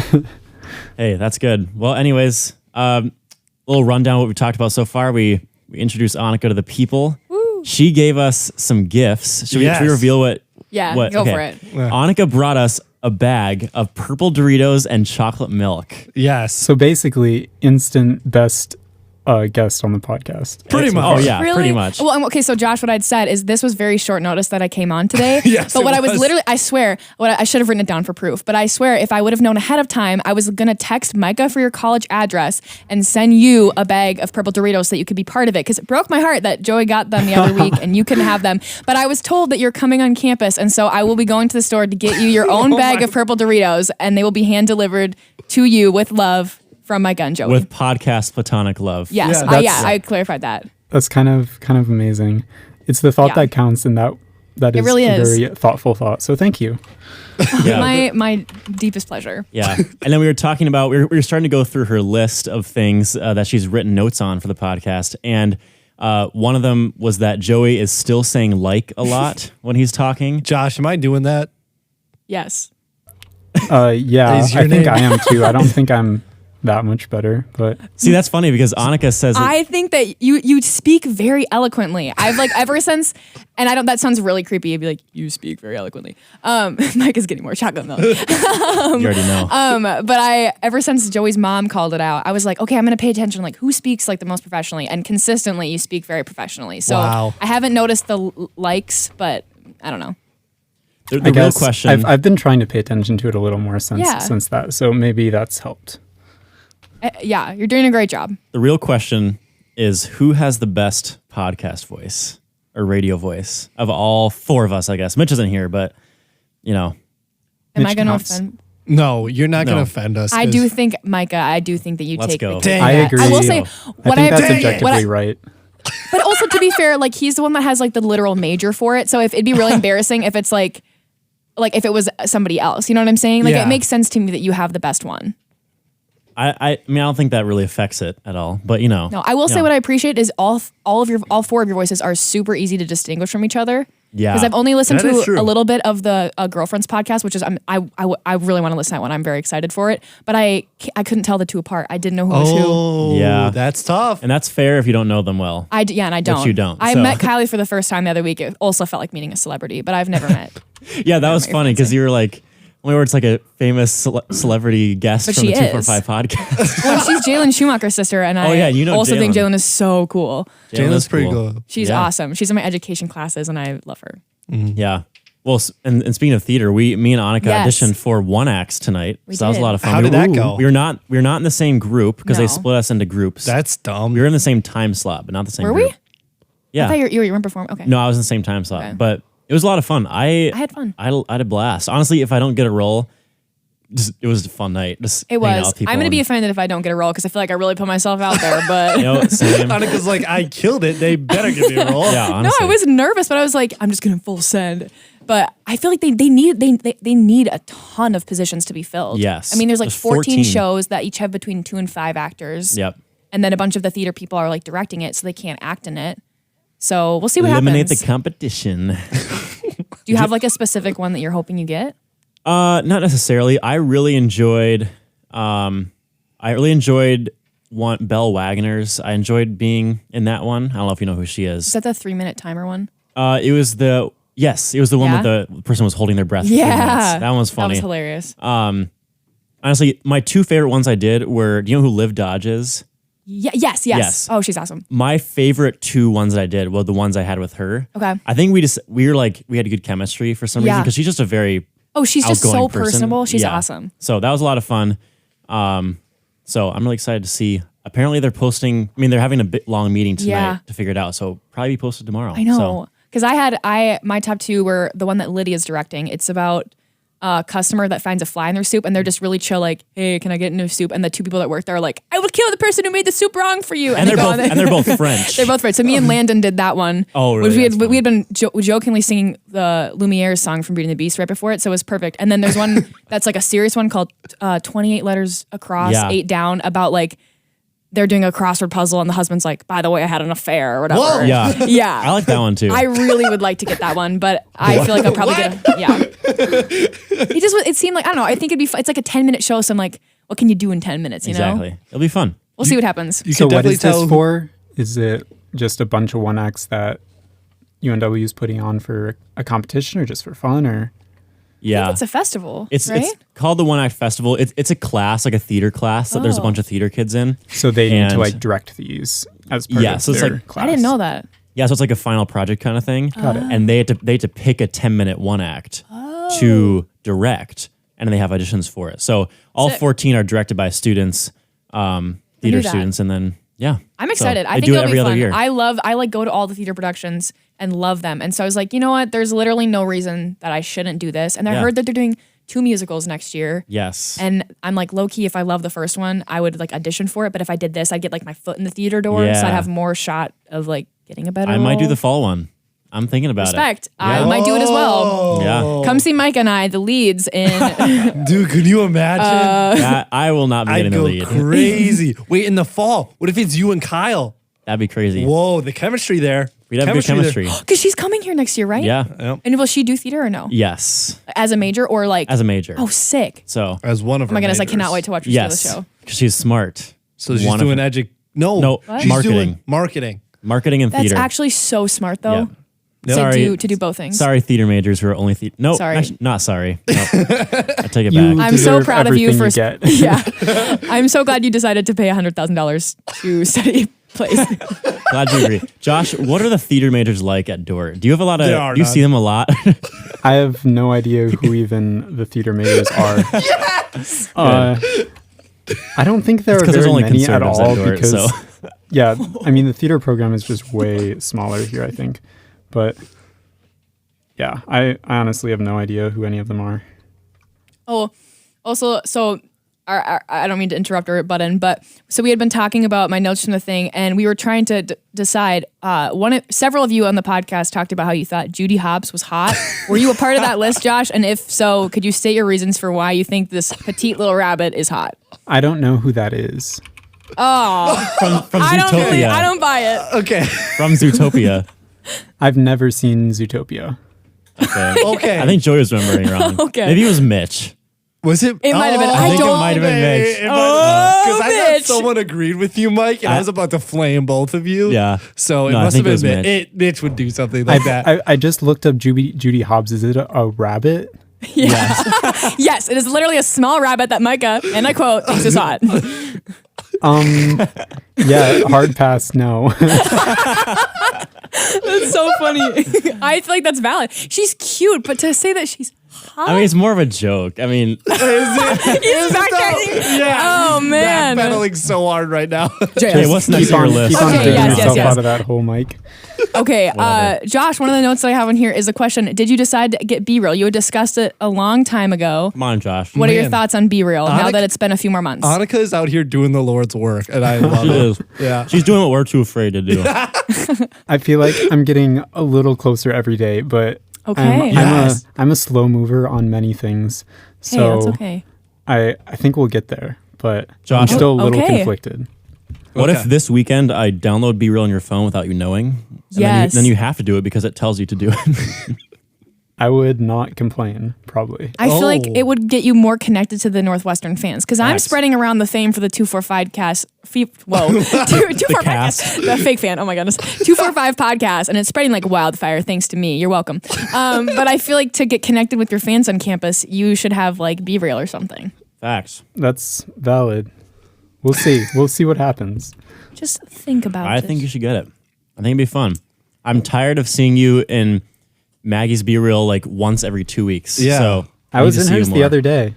Hey, that's good. Well, anyways, little rundown of what we talked about so far. We introduced Anika to the people. Woo. She gave us some gifts. Should we reveal what? Yeah, what? go for it. Yeah. Anika brought us a bag of purple Doritos and chocolate milk. Yes. So basically, instant best guest on the podcast. Pretty much. Oh yeah, Really? pretty much. Well, okay, so Josh, what I'd said is this was very short notice that I came on today. Yes, but what it I was was. literally, I swear, I should have written it down for proof, but I swear if I would have known ahead of time, I was going to text Micah for your college address and send you a bag of purple Doritos so that you could be part of it. Because it broke my heart that Joey got them the other week and you couldn't have them. But I was told that you're coming on campus. And so I will be going to the store to get you your own bag of purple Doritos and they will be hand delivered to you with love. From Micah and Joey. With podcast platonic love. Yes, Yeah, I clarified that. That's kind of amazing. It's the thought that counts, and that is really a is. very thoughtful thought. So thank you. Yeah. My deepest pleasure. Yeah. And then we were talking about, we were starting to go through her list of things that she's written notes on for the podcast. And one of them was that Joey is still saying like a lot when he's talking. Josh, am I doing that? Yes. Yeah, Is your I think name- I am too. I don't think I'm that much better, but See, that's funny because Anika says I think that you speak very eloquently. I've like ever since, and I don't. That sounds really creepy. You'd be like, you speak very eloquently. Mike is getting more chocolate milk. you already know. But ever since Joey's mom called it out, I was like, okay, I'm gonna pay attention. Like, who speaks like the most professionally and consistently? You speak very professionally. So Wow. I haven't noticed the likes, but I don't know. The I real guess question. I've been trying to pay attention to it a little more Yeah. since that. So maybe that's helped. Yeah, you're doing a great job. The real question is who has the best podcast voice or radio voice of all four of us, I guess. Mitch isn't here, but you know. Am I Mitch going to counts. offend? No, you're not No. going to offend us. I 'cause- do think, Micah, I do think that you Let's take go. the cake. Dang I it. agree. I will say, I what think that's Dang it. objectively right. but also to be fair, like he's the one that has like the literal major for it. So if it'd be really embarrassing if it's like if it was somebody else, you know what I'm saying? Like Yeah. it makes sense to me that you have the best one. I mean, I don't think that really affects it at all, but you know. No, I will say what I appreciate is all four of your voices are super easy to distinguish from each other. Yeah. Because I've only listened That is to true. a little bit of the Girlfriends podcast, which is I really want to listen to that one. I'm very excited for it, but I couldn't tell the two apart. I didn't know who was who. Oh, Yeah. that's tough. And that's fair if you don't know them well. And I don't. you don't, I so. met Kylie for the first time the other week. It also felt like meeting a celebrity, but I've never met. Yeah, that was my funny because you were like, only where it's like a famous celebrity guest But from the she is. 245 podcast. Well, she's Jalen Schumacher's sister, and I yeah, you know also think Jalen. Jalen is so cool. Jalen's pretty cool. She's Yeah. awesome. She's in my education classes, and I love her. Yeah. Well, and speaking of theater, me and Anika Yes. auditioned for One Acts tonight. We So that was a did. lot of fun. How did that go? We were not in the same group because they No. split us into groups. That's dumb. We were in the same time slot, but not the same Were group. we? Yeah. I thought you weren't performing. Okay. No, I was in the same time slot, Okay. but it was a lot of fun. I had fun. I had a blast. Honestly, if I don't get a role, it was a fun night. Just It hanging out was. with people I'm going to be and- offended if I don't get a role because I feel like I really put myself out there. But You know, same. Annika's like, I killed it. They better give me a role. Yeah, no, honestly. I was nervous, but I was like, I'm just going to full send. But I feel like they need a ton of positions to be filled. Yes. I mean, there's like There's 14 14 shows that each have between 2 and 5 actors. Yep. And then a bunch of the theater people are like directing it, so they can't act in it. So we'll see what Eliminate happens. the competition. Do you have like a specific one that you're hoping you get? Not necessarily. I really enjoyed one Belle Wagner's. I enjoyed being in that one. I don't know if you know who she Is is. that the 3-minute timer one? It was the one Yeah? with the person was holding their breath. for 3 Yeah. minutes. That one was That funny. was hilarious. Honestly, my two favorite ones I did were. Do you know who Liv Dodge is? Yes. Yes. Oh, she's awesome. My favorite two ones that I did were the ones I had with her. Okay. I think we had good chemistry for some reason Yeah. because she's just a very Oh, she's just outgoing so person. personable. She's Yeah. awesome. So that was a lot of fun. So I'm really excited to see. Apparently they're posting. I mean, they're having a bit long meeting tonight Yeah. to figure it out. So probably be posted tomorrow. I know. So, Because my top 2 were the one that Lydia's directing. It's about a customer that finds a fly in their soup and they're just really chill, like, hey, can I get new soup? And the 2 people that work there are like, I will kill the person who made the soup wrong for you. and they're they go both on there. and they're both French. They're both French. So me and Landon did that one. Oh, really? Which That's we had been jokingly singing the Lumiere's song from Beauty and the Beast right before it, so it was perfect. And then there's one that's like a serious one called 28 Letters Across, Yeah. 8 Down, about like they're doing a crossword puzzle and the husband's like, by the way, I had an affair or whatever. Whoa. Yeah. Yeah. I like that one too. I really would like to get that one, but I feel like I'll probably get it seemed like, I don't know, I think it'd be fun. It's like a 10-minute show, so I'm like, what can you do in 10 minutes, you know? Exactly. It'll be fun. We'll see what happens. You So can what definitely is this tell for? Is it just a bunch of one acts that UNW is putting on for a competition or just for fun or? Yeah. It's a festival, It's right? called the One Act Festival. It's a class, like a theater class that there's a bunch of theater kids in. So they need to And- like direct these as part of so it's their like- class. I didn't know that. Yeah, so it's like a final project kind of thing. Got it. And they had to pick a 10-minute one act to direct, and they have auditions for it. So all Sick. 14 are directed by students, theater that. students, and then I'm excited. I they think do it it'll every be other fun. year. I like go to all the theater productions and love them. And so I was like, you know what? There's literally no reason that I shouldn't do this. And I heard that they're doing 2 musicals next year. Yes. And I'm like, low key, if I love the first one, I would like audition for it. But if I did this, I'd get like my foot in the theater door. So I'd have more shot of like getting a better I might do role. the fall one. I'm thinking about Respect. it. I might do it as well. Oh. Yeah. Come see Mike and I, the leads in. Dude, could you imagine? That, I will not be I'd getting the go lead. crazy. Wait, in the fall, what if it's you and Kyle? That'd be crazy. Whoa, the chemistry there. We'd have good chemistry. Because she's coming here next year, right? Yeah. Yep. And will she do theater or no? Yes. As a major or like? As a major. Oh, sick. So As one of Oh my goodness, I cannot wait to watch her yes, do the show. because she's smart. So she's One of doing her- No, What? she's Marketing. doing marketing. Marketing and That's theater. actually so smart though. Yeah. To do both things. Sorry, theater majors who are only theater. No, Sorry. actually, not sorry. No. I take it You back. I'm so deserve proud of you everything for you get. yeah. I'm so glad you decided to pay $100,000 to study plays. Glad you agree. Josh, what are the theater majors like at Dordt? Do you have a lot of? There are Do you none. see them a lot? I have no idea who even the theater majors are. Yes! I don't think there It's are 'cause there's very only many at conservatives at all Dordt, because, so. yeah, I mean, the theater program is just way smaller here, I think. But yeah, I honestly have no idea who any of them are. Oh, also, so I don't mean to interrupt or button, but so we had been talking about my notes from the thing, and we were trying to decide. Several of you on the podcast talked about how you thought Judy Hopps was hot. Were you a part of that list, Josh? And if so, could you state your reasons for why you think this petite little rabbit is hot? I don't know who that is. Oh, from I Zootopia. don't buy it. Okay. From Zootopia. I've never seen Zootopia. Okay. Okay. I think Joey was remembering wrong. Okay. Maybe it was Mitch. Was it? It might have been. I think it don't. might have been Mitch. Because I thought Mitch. someone agreed with you, Mike, and I was about to flame both of you. Yeah. So it No, I must have think been it was Mitch. Mitch would do something like that. I just looked up Judy Hobbs. Is it a rabbit? Yes. Yes, it is literally a small rabbit that Micah, and I quote, thinks is hot. Yeah, hard pass, no. That's so funny. I feel like that's valid. She's cute, but to say that she's hot. I mean, it's more of a joke. I mean, He's backtracking. Yeah. Oh man. Backpedaling so hard right now. okay, what's next on your list? Keep on Okay, digging yes, yourself yes. out of that hole, Mike. Okay, Whatever. Josh, one of the notes that I have on here is a question. Did you decide to get B-Real? You had discussed it a long time ago. Come on, Josh. What are your Man. thoughts on B-Real now Anika- that it's been a few more months? Anika is out here doing the Lord's work, and I love She it. is. Yeah. She's doing what we're too afraid to do. I feel like I'm getting a little closer every day, but Okay. Yes. I'm a slow mover on many things. Hey, So that's okay. I think we'll get there, but Josh- I'm still a little Okay. conflicted. What Okay. if this weekend I download B-Real on your phone without you knowing? And Yes. then you have to do it because it tells you to do it. I would not complain, probably. I feel like Oh. it would get you more connected to the Northwestern fans because I'm Facts. spreading around the fame for the 245 cast. 245 cast. the fake fan. Oh my goodness, 245 podcast, and it's spreading like wildfire. Thanks to me, you're welcome. But I feel like to get connected with your fans on campus, you should have like B-Real or something. Facts. That's valid. We'll see. We'll see what happens. Just think about it. I think you should get it. I think it'd be fun. I'm tired of seeing you in Maggie's B-Real like once every 2 weeks. Yeah. So I was in hers the other day.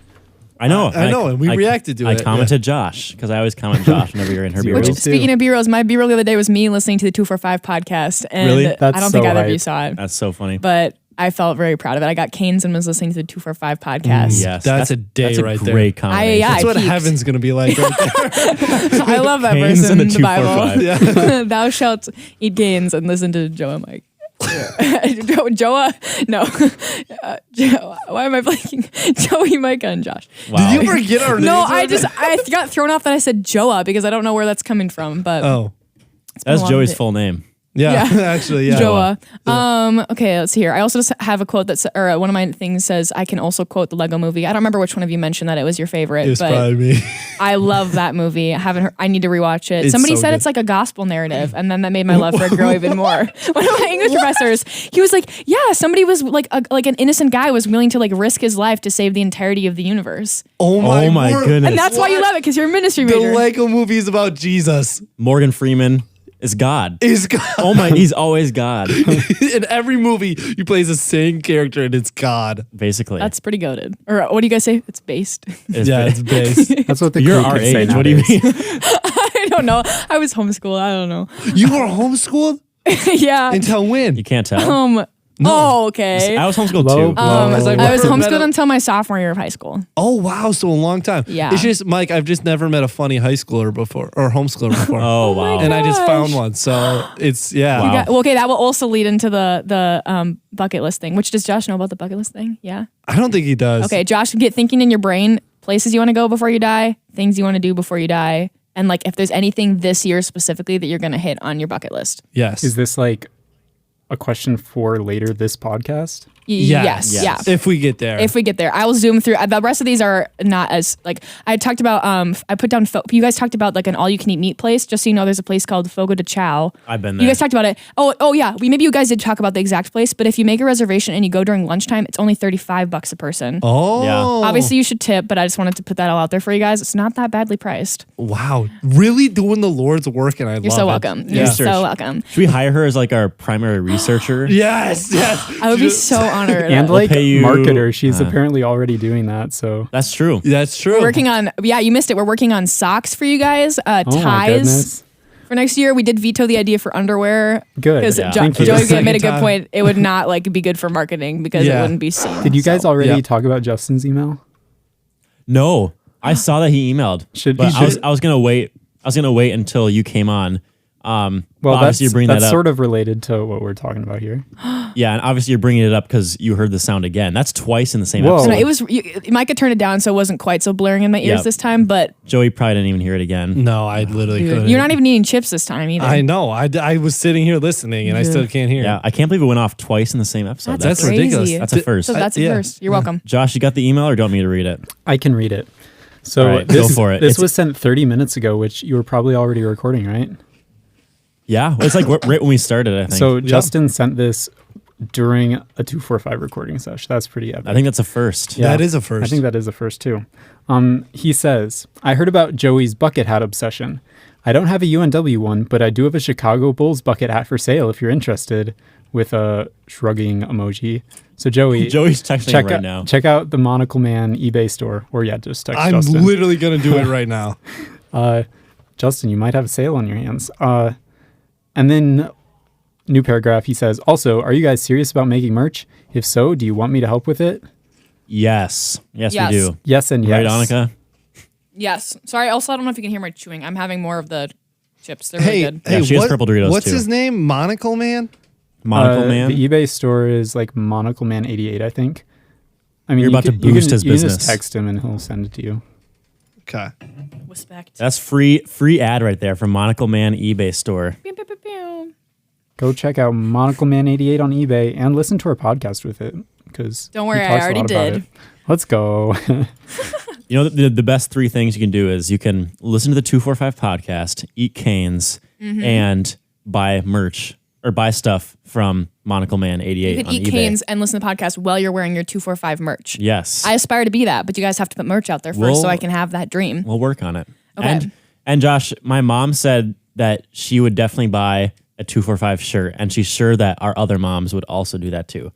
I know. I know, and we reacted to I it, commented Josh because I always comment Josh whenever you're in her Zero. B-Real. Which, speaking of B-Rolls, my B-Roll the other day was me listening to the 245 podcast. And Really? I That's don't think so either of you hype. saw it. That's so funny. But I felt very proud of it. I got canes and was listening to the 245 podcast. Yes, That's a day that's a right there. great combination. yeah, That's what peaked. heaven's going to be like right there. I love that Canes verse and in the the Bible. 245. Thou shalt eat canes and listen to Joe and Mike. Joa? No. Why am I blanking? Joey, Micah, and Josh. Wow. Did you forget our names? No, I got thrown off that I said Joa because I don't know where that's coming from. But that's Joey's full name. Yeah, actually, yeah. Joa. Okay, let's see here. I also just have a quote or one of my things says, I can also quote the Lego movie. I don't remember which one of you mentioned that it was your favorite. It was probably me. I love that movie. I haven't heard, I need to rewatch it. Somebody said it's like a gospel narrative, and then that made my love for it grow even more. One of my English professors, he was like, yeah, somebody was like an innocent guy was willing to like risk his life to save the entirety of the universe. Oh my goodness. And that's why you love it, because you're a ministry major. The Lego movie is about Jesus. Morgan Freeman is God. Is God. Oh my, he's always God. In every movie, he plays the same character and it's God. Basically. That's pretty goated. Or what do you guys say? It's based. It's based. That's what the You're our age. What do you mean? I don't know. I was homeschooled. I don't know. You were homeschooled? Yeah. Until when? You can't tell. No. Oh, okay. I was homeschooled too. I was homeschooled until my sophomore year of high school. Oh, wow. So a long time. Yeah. It's just, Mike, I've just never met a funny high schooler before or homeschooler before. Oh, wow. And I just found one. So it's, yeah. Wow. Okay, that will also lead into the bucket list thing. Which does Josh know about the bucket list thing? Yeah. I don't think he does. Okay, Josh, get thinking in your brain, places you want to go before you die, things you want to do before you die, and like if there's anything this year specifically that you're going to hit on your bucket list. Yes. Is this like a question for later this podcast? Yes. Yeah. If we get there. I will zoom through. The rest of these are not as like I talked about. I put down. You guys talked about like an all-you-can-eat meat place. Just so you know, there's a place called Fogo de Chao. I've been there. You guys talked about it. Oh yeah. Maybe you guys did talk about the exact place. But if you make a reservation and you go during lunchtime, it's only $35 a person. Oh. Yeah. Obviously, you should tip, but I just wanted to put that all out there for you guys. It's not that badly priced. Wow. Really doing the Lord's work, and I love it. You're so welcome. You're so welcome. Should we hire her as like our primary researcher? Yes. I would be so honored. And like you, marketer, she's apparently already doing that. So that's true. That's true. We're working on, you missed it. We're working on socks for you guys, ties for next year. We did veto the idea for underwear. Good. Because Joey made a good point. It would not like be good for marketing because it wouldn't be seen. Did you guys already talk about Justin's email? No, I saw that he emailed. I was gonna wait. I was gonna wait until you came on. Well, obviously you're bringing that up. That's sort of related to what we're talking about here. Yeah, and obviously you're bringing it up because you heard the sound again. That's twice in the same episode. No, it was Micah turned it down, so it wasn't quite so blaring in my ears this time. But Joey probably didn't even hear it again. No, I literally couldn't. You're not even eating chips this time either. I know. I was sitting here listening, and I still can't hear. Yeah, I can't believe it went off twice in the same episode. That's crazy. ridiculous. That's a first. So that's a first. You're welcome. Josh, you got the email, or do you want me to read it? I can read it. So right, go for it. This was sent 30 minutes ago, which you were probably already recording, right? Yeah, it's like right when we started, I think. So Justin sent this during a 245 recording session. That's pretty epic. I think that's a first. Yeah, that is a first. I think that is a first too. He says, I heard about Joey's bucket hat obsession. I don't have a UNW one, but I do have a Chicago Bulls bucket hat for sale if you're interested, with a shrugging emoji. So Joey's texting right now. Check out the Monocle Man eBay store, or just text I'm Justin. I'm literally going to do it right now. Justin, you might have a sale on your hands. And then, new paragraph, he says, also, are you guys serious about making merch? If so, do you want me to help with it? Yes, we do. Yes and yes. Right, Anika? Yes. Sorry, also, I don't know if you can hear my chewing. I'm having more of the chips. They're really good. Hey, she has purple Doritos what's too. His name? Monocle Man? Monocle Man? The eBay store is like Monocle Man 88, I think. I mean, you're about to boost his business. You can just text him and he'll send it to you. Okay. Respect. That's free ad right there from Monocle Man eBay store. Pew, pew, pew, pew. Go check out Monocle Man 88 on eBay and listen to our podcast with it. Because don't worry, I already did. Let's go. You know, the best three things you can do is you can listen to the 245 podcast, eat canes, and buy merch or buy stuff from Monocle Man 88 You can on eat eBay. canes and listen to the podcast while you're wearing your 245 merch. Yes. I aspire to be that, but you guys have to put merch out there first so I can have that dream. We'll work on it. Okay. And Josh, my mom said that she would definitely buy a 245 shirt, and she's sure that our other moms would also do that too.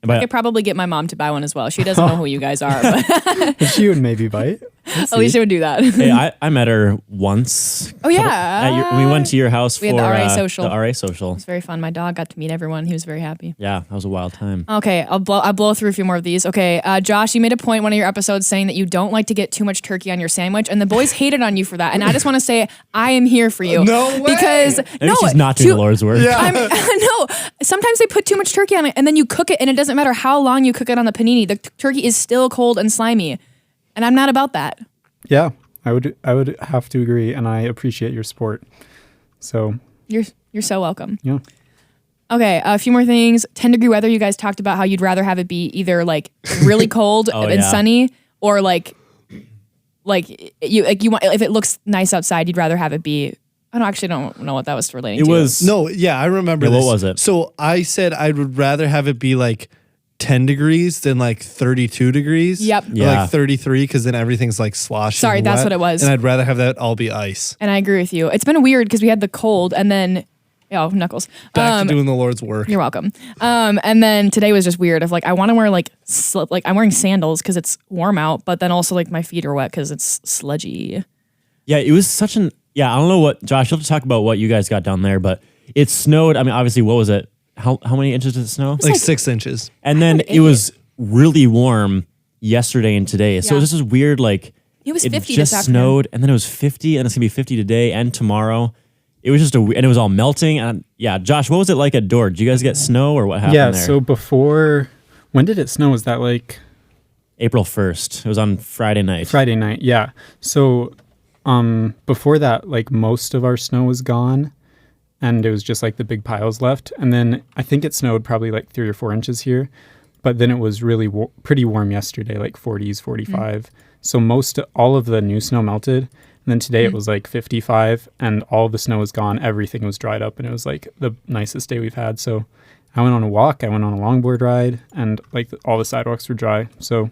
I could probably get my mom to buy one as well. She doesn't know who you guys are. But she would maybe buy it. Alicia would do that. Hey, I met her once. Oh yeah, we went to your house we for had the RA social. The RA social. It was very fun. My dog got to meet everyone. He was very happy. Yeah, that was a wild time. Okay, I'll blow through a few more of these. Okay, Josh, you made a point in one of your episodes saying that you don't like to get too much turkey on your sandwich, and the boys hated on you for that. And I just want to say I am here for you. No way. Because Maybe she's not doing the Lord's work. Yeah. No, sometimes they put too much turkey on it, and then you cook it, and it doesn't matter how long you cook it on the panini. The turkey is still cold and slimy, and I'm not about that. Yeah, I would have to agree, and I appreciate your support. So You're so welcome. yeah. Okay, a few more things. 10-degree weather. You guys talked about how you'd rather have it be either like really cold and sunny, or like you want, if it looks nice outside, you'd rather have it be. I don't know what that was relating to. It was No, yeah, I remember this. What was it? So I said I would rather have it be like 10 degrees than like 32 degrees. Yep. Or Yeah. like 33 because then everything's like sloshy. Sorry, and that's wet, what it was. And I'd rather have that all be ice. And I agree with you. It's been weird because we had the cold and then, oh, knuckles. Back to doing the Lord's work. You're welcome. And then today was just weird of like, I want to wear like I'm wearing sandals because it's warm out, but then also like my feet are wet because it's sludgy. Yeah, it was such an. Yeah, I don't know what, Josh, you'll have to talk about what you guys got down there, but it snowed. I mean, obviously, what was it? How many inches did it snow? Like 6 inches. And then it was really warm yesterday and today. So it was just this weird, like, It was 50 just this afternoon. snowed, and then it was 50, and it's going to be 50 today and tomorrow. It was just and it was all melting. And yeah, Josh, what was it like at Door? Did you guys get snow or what happened Yeah, there? so before, when did it snow? Was that like April 1st. It was on Friday night. Friday night? Yeah. So before that, like most of our snow was gone, and it was just like the big piles left. And then I think it snowed probably like 3 or 4 inches here, but then it was really pretty warm yesterday, like 40s, 45. So all of the new snow melted. And then today it was like 55, and all the snow was gone. Everything was dried up, and it was like the nicest day we've had. So I went on a walk, I went on a longboard ride, and like all the sidewalks were dry. So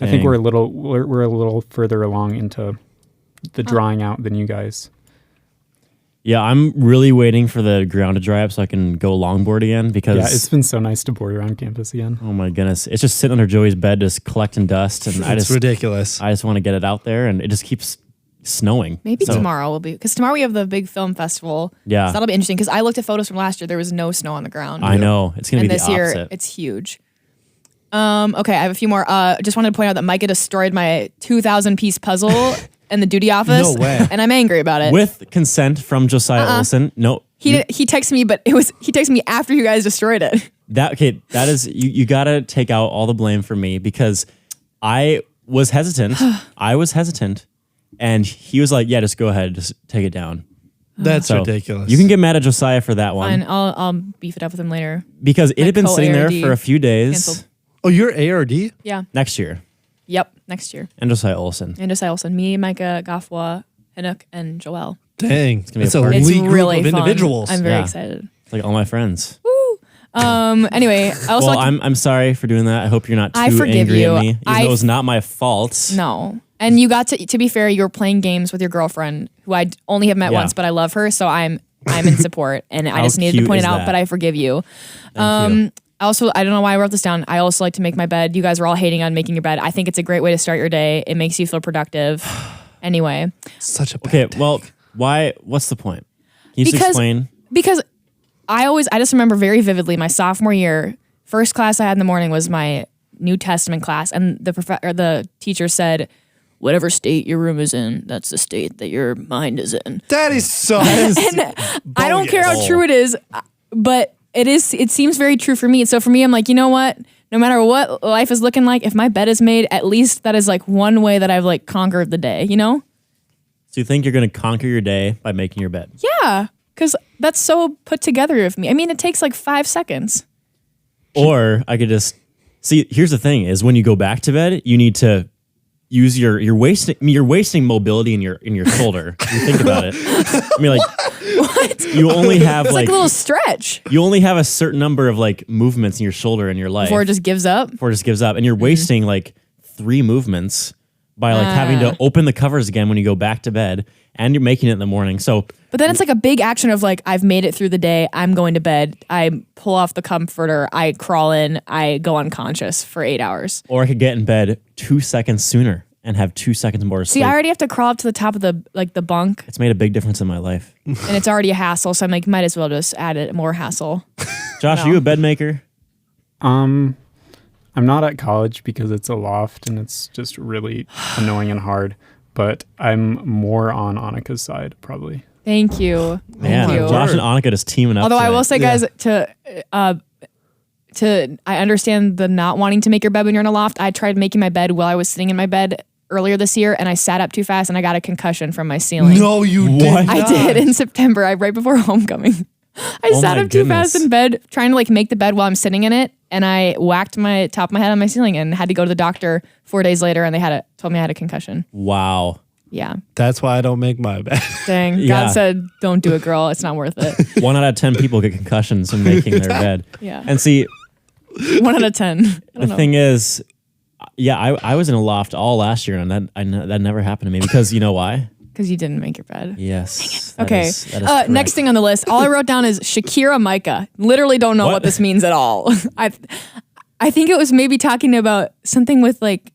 I think Dang. we're a little further along into the drying out than you guys. Yeah, I'm really waiting for the ground to dry up so I can go longboard again because Yeah, it's been so nice to board around campus again. oh my goodness, it's just sitting under Joey's bed just collecting dust, and It's ridiculous. I just want to get it out there, and it just keeps snowing. Maybe So, tomorrow will be, because tomorrow we have the big film festival. Yeah. So that'll be interesting because I looked at photos from last year. There was no snow on the ground. I know it's gonna And be the this year opposite. it's huge. Okay, I have a few more. Just wanted to point out that Micah destroyed my 2,000-piece puzzle in the duty office. No way. And I'm angry about it. With consent from Josiah Olson. No, he texted me, but he texted me after you guys destroyed it. that is you gotta take out all the blame for me because I was hesitant. And he was like, yeah, just go ahead, just take it down. That's So ridiculous. you can get mad at Josiah for that one Fine, I'll beef it up with him later. because it had been sitting there co-ARD for a few days. canceled. Oh, you're ARD? Yeah. Next year. Yep. Next year. And Josiah Olson. And Josiah Olson, me, Micah, Gafwa, Hinnock, and Joel. Dang. gonna be It's a a party. It's elite really group of fun. individuals. I'm very Yeah. excited. It's like all my friends. Anyway, I also Well, like to, I'm sorry for doing that. I hope you're not too I forgive angry you. at me. Even though it's not my fault. no. And you got to be fair, you were playing games with your girlfriend, who I only have met Yeah. once, but I love her, so I'm in support, and I How just needed to cute point is it out. that? But I forgive you. Thank you. Also, I don't know why I wrote this down. I also like to make my bed. You guys were all hating on making your bed. I think it's a great way to start your day. It makes you feel productive. Anyway, Such a bad Okay, day. well, why? What's the point? Can you just explain? because I just remember very vividly my sophomore year, first class I had in the morning was my New Testament class, and the teacher said, whatever state your room is in, that's the state that your mind is in. That is so. I don't care how bogus. true it is, but it seems very true for me. So for me, I'm like, you know what? No matter what life is looking like, if my bed is made, at least that is like one way that I've like conquered the day, you know? So you think you're going to conquer your day by making your bed? Yeah, because that's so put together of me. I mean, it takes like 5 seconds. Or I could just see. Here's the thing: is when you go back to bed, you need to use you're wasting mobility in your shoulder. You think about it. I mean, like What? you only have It's like a little stretch you only have a certain number of like movements in your shoulder in your life before it just gives up. before it just gives up, and you're wasting like 3 movements by like having to open the covers again when you go back to bed, and you're making it in the morning. So But then it's like a big action of like, I've made it through the day. I'm going to bed. I pull off the comforter. I crawl in. I go unconscious for 8 hours. or I could get in bed 2 seconds sooner. and have 2 seconds more See, sleep. I already have to crawl up to the top of the bunk, It's made a big difference in my life. and it's already a hassle. So I'm like, might as well just add it more hassle. Josh, are you a bed maker? I'm not at college because it's a loft and it's just really annoying and hard. But I'm more on Anika's side, probably. Thank you. Man, Thank you. Josh and Anika just teaming up. Although I tonight. will say, guys, I understand the not wanting to make your bed when you're in a loft. I tried making my bed while I was sitting in my bed earlier this year, and I sat up too fast, and I got a concussion from my ceiling. No, you did. I did in September, right before homecoming. I sat up too fast in bed, trying to like make the bed while I'm sitting in it, and I whacked my top of my head on my ceiling, and had to go to the doctor 4 days later, and they told me I had a concussion. Wow. Yeah. That's why I don't make my bed. Dang. Yeah. God said, don't do it, girl. It's not worth it. 1 out of 10 people get concussions from making their bed. Yeah. And see, 1 out of 10. the thing is, yeah, I was in a loft all last year, and that never happened to me because you know why? Because you didn't make your bed. Yes. Okay. That is Next thing on the list, all I wrote down is Shakira Micah. Literally don't know what this means at all. I think it was maybe talking about something with like,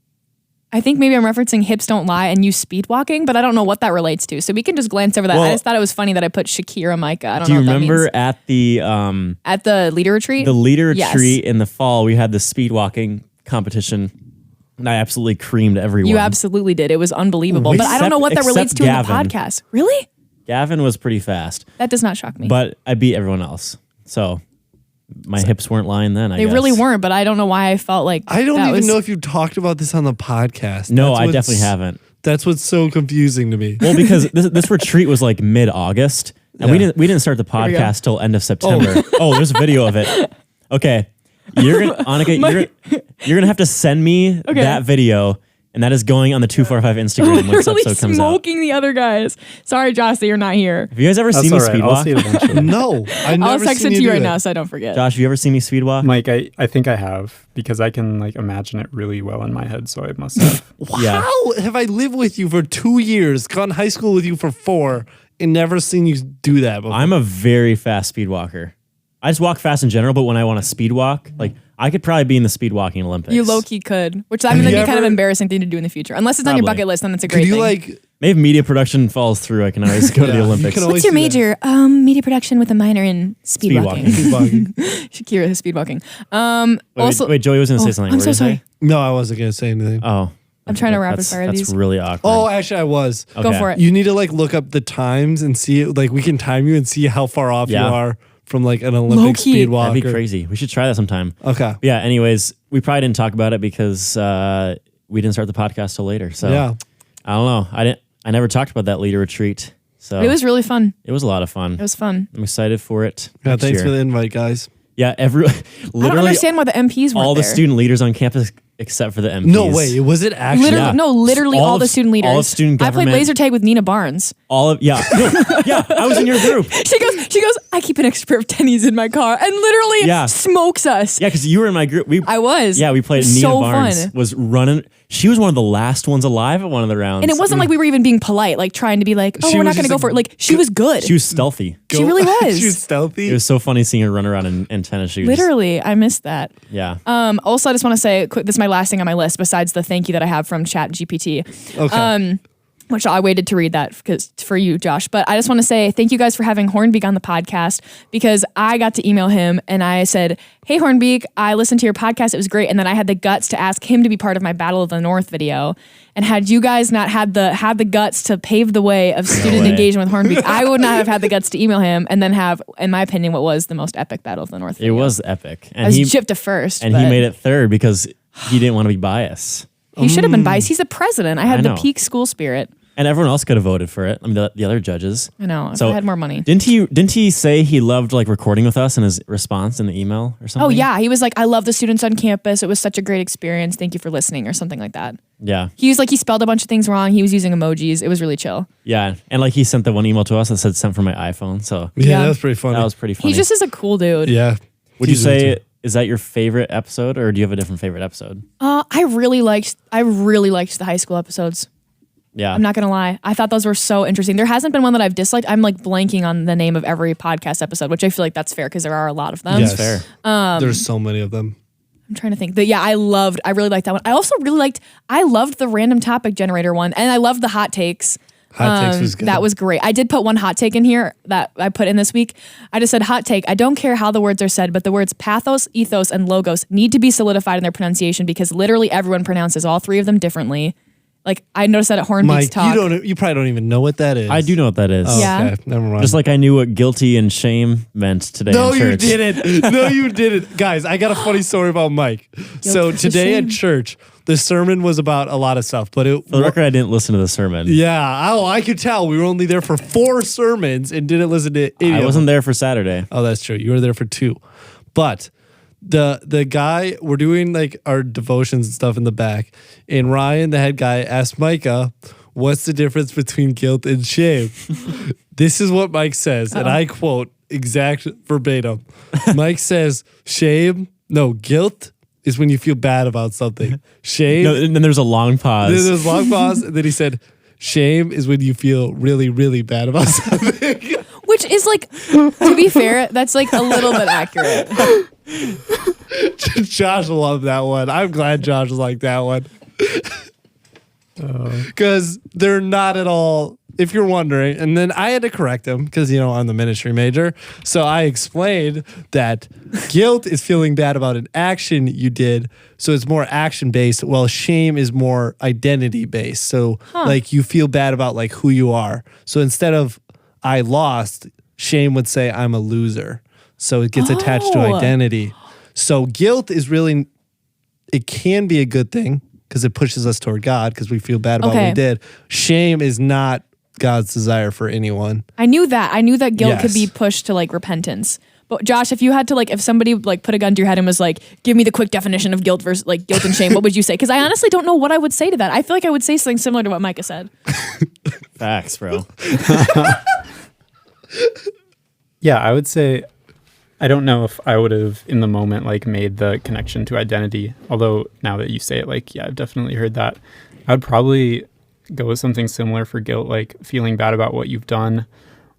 I think maybe I'm referencing Hips Don't Lie and you speed walking, but I don't know what that relates to. So we can just glance over that. Well, I just thought it was funny that I put Shakira Micah. I don't Do know you what that remember means. At the leader retreat? The leader Yes. retreat in the fall, we had the speed walking competition. And I absolutely creamed everyone. You absolutely did. It was unbelievable. But I don't know what that relates except to in the Gavin. podcast. Really? Gavin was pretty fast, That does not shock me. but I beat everyone else. So my hips weren't lying then, I They guess. really weren't, but I don't know why I felt like I don't that even was- know if you talked about this on the podcast. No, That's I what's- definitely haven't. That's what's so confusing to me. Well, because this retreat was like mid-August, and we Yeah. didn't start the we go. podcast till end of September. Oh, there's a video of it. Okay, Anika, you're gonna have to send me that video, and that is going on the 245 Instagram when this literally episode comes out. smoking the other guys. Sorry, Josh, that you're not here. Have you guys ever That's seen me all right. speed I'll walk? see it eventually. No, I never I'll text seen it to you you do right that. now so I don't forget. Josh, have you ever seen me speed walk? Mike, I think I have because I can like imagine it really well in my head, so I must have. Yeah. How have I lived with you for 2 years, gone to high school with you for 4, and never seen you do that before? I'm a very fast speed walker. I just walk fast in general, but when I want to speed walk, like I could probably be in the speed walking Olympics. You low-key could, which I mean, that'd you be kind of ever- embarrassing thing to do in the future. Unless it's on your Probably. bucket list, then it's a Could great you thing. like? Maybe media production falls through, I can always go to the Yeah, you Olympics. can always What's your do that. major? Media production with a minor in speed Speed walking. walking. Keep walking. Shakira has speed walking. Wait, Joey was going to say something. I'm What so did you sorry. say? No, I wasn't gonna say anything. Oh. I'm trying to rapid That's- fire That's these. really awkward. Oh, actually, I was. Go Okay. for it. You need to like look up the times and see it. Like we can time you and see how far off Yeah. you are from like an Olympic Low-key. speed walker. That'd be crazy. We should try that sometime. Okay. Yeah, anyways, we probably didn't talk about it because we didn't start the podcast till later. So Yeah. I don't know. I never talked about that leader retreat. So It was really fun. a lot of fun. It was fun. I'm excited for it. Yeah. next Thanks year. for the invite, guys. Yeah, I don't literally understand why the MPs weren't all the there. student leaders on campus except for the MPs. No way. Was it actually? Literally, Yeah. no, literally All all of- the student leaders. all of student I played government. laser tag with Nina Barnes. All of yeah, I was in your group. She goes, I keep an extra pair of tennies in my car, and literally Yeah. smokes us. Yeah, because you were in my group. I was. Yeah, we played. It was Nina so Barnes fun. was running. She was one of the last ones alive at one of the rounds. And it wasn't like we were even being polite, like trying to be like, oh, She we're was not going to just go like, for it. Like, she was good. She was stealthy. She really was. She was stealthy. It was so funny seeing her run around in tennis shoes. Literally, I missed that. Yeah. Also, I just want to say, this is my last thing on my list besides the thank you that I have from ChatGPT. Okay. Which I waited to read that because for you, Josh. But I just want to say thank you guys for having Hornbeak on the podcast because I got to email him and I said, hey, Hornbeak, I listened to your podcast. It was great. And then I had the guts to ask him to be part of my Battle of the North video. And had you guys not had the guts to pave the way of student way. engagement with Hornbeak, I would not have had the guts to email him and then have, in my opinion, what was the most epic Battle of the North It video. was epic. And I was he chipped to first. and he but made it third because he didn't want to be biased. He should have been biased. He's the president. I had the know. peak school spirit. And everyone else could have voted for it. I mean, the other judges. I know. If So, I had more money. Didn't he say he loved like recording with us in his response in the email or something? Oh yeah, he was like, "I love the students on campus. It was such a great experience. Thank you for listening," or something like that. Yeah. He was like, he spelled a bunch of things wrong. He was using emojis. It was really chill. Yeah. And like he sent the one email to us that said sent from my iPhone. So yeah, yeah. that was pretty funny. that was pretty funny. He just is a cool dude. yeah. Would you He's say into- is that your favorite episode or do you have a different favorite episode? I really liked the high school episodes. Yeah. I'm not gonna lie. I thought those were so interesting. There hasn't been one that I've disliked. I'm like blanking on the name of every podcast episode, which I feel like that's fair because there are a lot of them. Yes. fair. There's so many of them. I'm trying to think. I really liked that one. I loved the random topic generator one, and I loved the hot takes. Hot takes was good. That was great. I did put one hot take in here that I put in this week. I just said, hot take. I don't care how the words are said, but the words pathos, ethos, and logos need to be solidified in their pronunciation because literally everyone pronounces all three of them differently. Like, I noticed that at Hornbeats Mike, Talk. you probably don't even know what that is. I do know what that is. Oh, Yeah. okay. Never mind. Just like I knew what guilty and shame meant today No, in you church. didn't. No, you didn't. Guys, I got a funny story about Mike. So versus today shame. at church, the sermon was about a lot of stuff, but For the record, I didn't listen to the sermon. yeah, I could tell. We were only there for 4 sermons and didn't listen to any. I wasn't there for Saturday. Oh, that's true. You were there for 2. But the guy, we're doing like our devotions and stuff in the back, and Ryan, the head guy, asked Micah, what's the difference between guilt and shame? This is what Mike says, and I quote exact verbatim. Mike says, guilt is when you feel bad about something. Shame. No, and then there's a long pause. There's a long pause, and then he said, shame is when you feel really, really bad about something. Which is like, to be fair, that's like a little bit accurate. Josh loved that one. I'm glad Josh liked that one. Because they're not at all, if you're wondering. And then I had to correct him because, I'm the ministry major. So I explained that guilt is feeling bad about an action you did. So it's more action based, while shame is more identity based. So like you feel bad about like who you are. So instead of I lost, shame would say I'm a loser. So it gets attached to identity. So guilt is really, it can be a good thing because it pushes us toward God because we feel bad about what we did. Shame is not God's desire for anyone. I knew that guilt could be Yes. pushed to like repentance. But Josh, if you had to if somebody put a gun to your head and was like, give me the quick definition of guilt versus guilt and shame, what would you say? Because I honestly don't know what I would say to that. I feel like I would say something similar to what Micah said. Facts, bro. Yeah, I would say, I don't know if I would have in the moment made the connection to identity. Although now that you say it, I've definitely heard that. I would probably go with something similar for guilt, feeling bad about what you've done,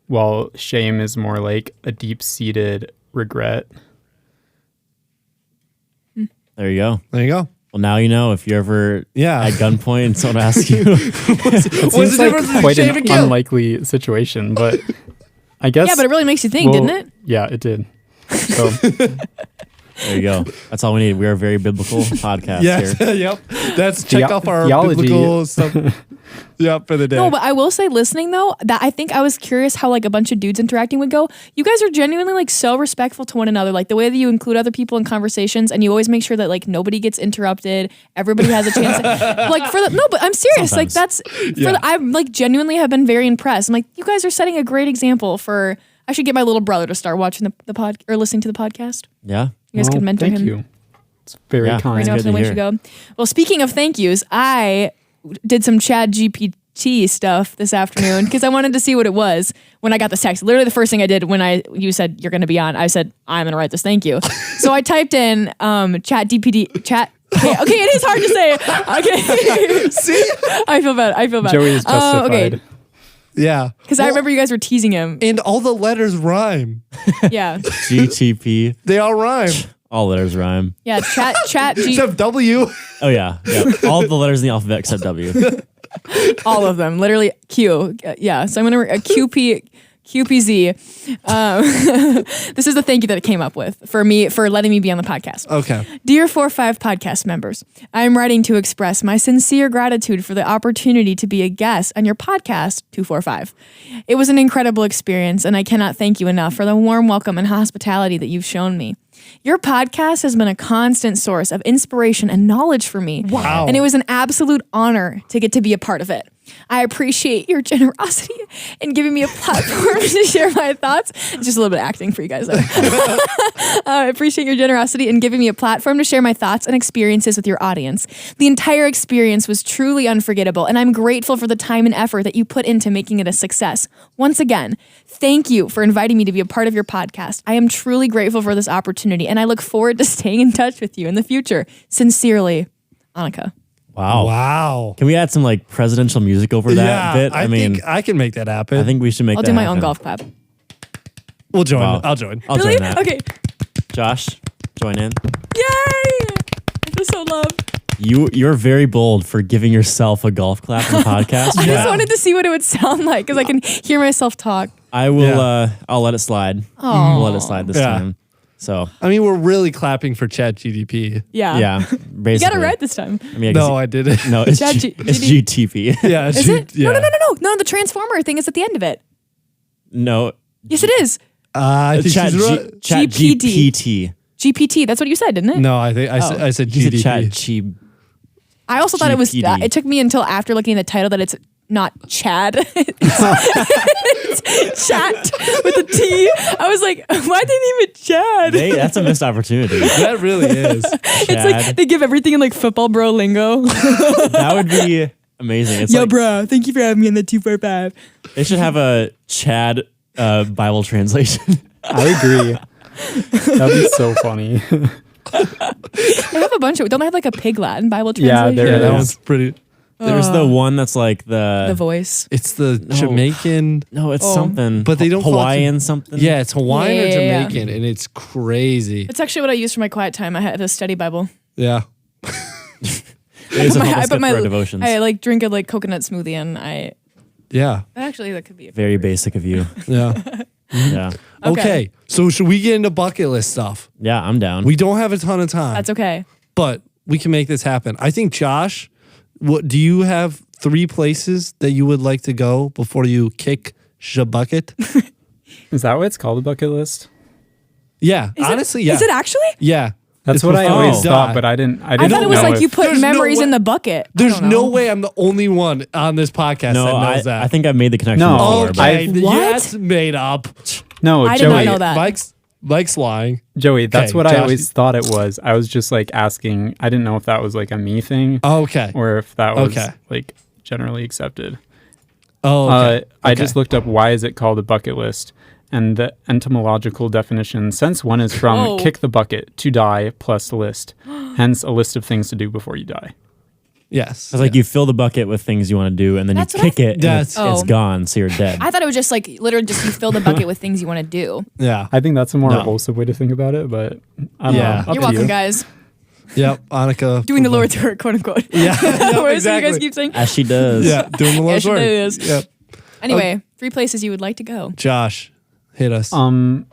while shame is more like a deep-seated regret. There you go. There you go. Well, now you know if you're ever Yeah. at gunpoint and someone asks you. What's the difference between Quite shame an and guilt? unlikely situation, but I guess... Yeah, but it really makes you think, didn't it? Yeah, it did. So There you go. That's all we need. We are a very biblical podcast Yes. here. Yep. That's check off our theology. biblical stuff. Yep, for the day. No, but I will say, listening though, that I think I was curious how a bunch of dudes interacting would go. You guys are genuinely so respectful to one another, the way that you include other people in conversations, and you always make sure that nobody gets interrupted, everybody has a chance. But I'm serious. Sometimes. That's I'm genuinely have been very impressed. I'm you guys are setting a great example for. I should get my little brother to start watching the pod or listening to the podcast. Yeah. You guys Well, can mentor thank him. you. It's very Yeah. kind. Right now good to the to way hear. you go. Well, speaking of thank yous, I did some Chat GPT stuff this afternoon because I wanted to see what it was when I got this text. Literally the first thing I did when you said you're going to be on, I said, I'm going to write this thank you. So I typed in Chat DPD, chat. Okay, it is hard to say. Okay. See? I feel bad. Joey is justified. Okay. Yeah. Because I remember you guys were teasing him. And all the letters rhyme. Yeah. GTP. They all rhyme. All letters rhyme. Yeah. Chat G. Except W. Oh, yeah. All the letters in the alphabet except W. All of them. Literally Q. Yeah. So I'm going to QPZ. This is the thank you that it came up with for me for letting me be on the podcast. Okay. Dear 4-5 podcast members, I am writing to express my sincere gratitude for the opportunity to be a guest on your podcast, 245. It was an incredible experience, and I cannot thank you enough for the warm welcome and hospitality that you've shown me. Your podcast has been a constant source of inspiration and knowledge for me. Wow. And it was an absolute honor to get to be a part of it. I appreciate your generosity in giving me a platform to share my thoughts. It's just a little bit of acting for you guys there. I appreciate your generosity in giving me a platform to share my thoughts and experiences with your audience. The entire experience was truly unforgettable, and I'm grateful for the time and effort that you put into making it a success. Once again, thank you for inviting me to be a part of your podcast. I am truly grateful for this opportunity, and I look forward to staying in touch with you in the future. Sincerely, Anika. Wow. Can we add some presidential music over that bit? I think I can make that happen. I think we should make I'll that do my happen. own golf clap. We'll join. Wow. I'll join. I'll Really? join that. Okay. Josh, join in. Yay! so love. You're very bold for giving yourself a golf clap on the podcast. I just wanted to see what it would sound like because I can hear myself talk. I will. I'll let it slide. Oh. We'll let it slide this time. So I mean, we're really clapping for ChatGPT. yeah. Basically, You got it right this time. I mean, No, I didn't. No, it's Chat it's GTP. Yeah, Is it? Yeah. No, the transformer thing is at the end of it. No, Yes, it is. I think Chat she's right. GPT. GPT. That's what you said, didn't it? No, I think I said He said GDP. Chat G. I also thought it was. GPD. It took me until after looking at the title that it's not Chad. It's chat with a T. I was like, why didn't even Chad? That's a missed opportunity. That really is. It's like they give everything in like football bro lingo. That would be amazing. It's Yo, like, bro, thank you for having me on the 245. they should have a Chad Bible translation. I agree. That'd be so funny. They have a bunch of. Don't they have like a Pig Latin Bible Yeah, translation? there Yeah, it that is. one's pretty. There's the one that's like The Voice. It's the Jamaican. No, it's Oh. something. But they don't call it Hawaiian something. Yeah, it's Hawaiian or Yeah. Jamaican, and it's crazy. It's actually what I use for my quiet time. I have a study Bible. Yeah. It is I almost put good my for our devotions. I like drink a like coconut smoothie and Yeah. actually that could be a Very basic of you. Yeah. Yeah. Okay. So should we get into bucket list stuff? Yeah, I'm down. We don't have a ton of time. That's okay. But we can make this happen. I think, Josh, what do you have 3 places that you would like to go before you kick the bucket? Is that what it's called, a bucket list? Yeah. Is honestly, it, yeah. Is it actually? Yeah. That's It's what I before always you thought, die. but I didn't I thought it was know like if- you put There's no memories way- in the bucket. I There's don't no know. way I'm the only one on this podcast no, that knows I that. think I made the connection No. before. but Okay, What? that's made up. No, I Joey. did not know that. Mike's lying. Joey, that's Okay, what I Josh. always thought it was. I was just like asking. I didn't know if that was like a me thing Okay. or if that was Okay. like generally accepted. Oh, okay. I Okay. just looked up why is it called a bucket list, and the etymological definition, since one is from Whoa. kick the bucket, to die, plus list, hence a list of things to do before you die. Yes. It's like you fill the bucket with things you want to do, and then That's you what I kick it, and That's- it's Oh. gone, so you're dead. I thought it was just like literally just you fill the bucket with things you want to do. Yeah. I think that's a more No. wholesome way to think about it, but I don't Yeah. know. Up You're to welcome, you. guys. Yep. Annika. Doing the Lord's work, quote unquote. Yeah. What is it you exactly. guys keep saying? As she does. Yeah. Doing the Lord's she work. does. Yep. Anyway, 3 places you would like to go. Josh, hit us. I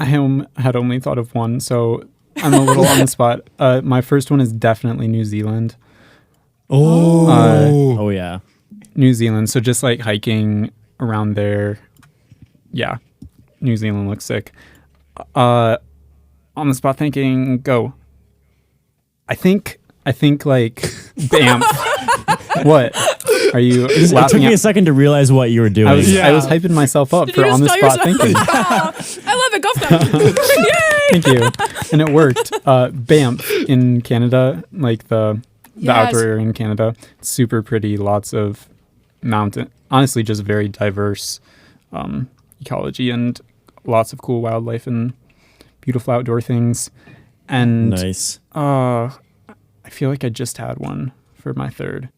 had only thought of one, so I'm a little on the spot. My first one is definitely New Zealand. Oh yeah. New Zealand. So just like hiking around there. Yeah. New Zealand looks sick. On the spot thinking, go. I think like Banff. What? Are you It took laughing me a at? second to realize what you were doing. I was Yeah. hyping myself up Did for you on the just tell spot yourself? thinking. I love it. Go for that. Yay! Thank you. And it worked. Banff in Canada, like the Yes. outdoor area in Canada. It's super pretty. Lots of mountain. Honestly, just very diverse ecology and lots of cool wildlife and beautiful outdoor things. And Nice. I feel like I just had one for my third.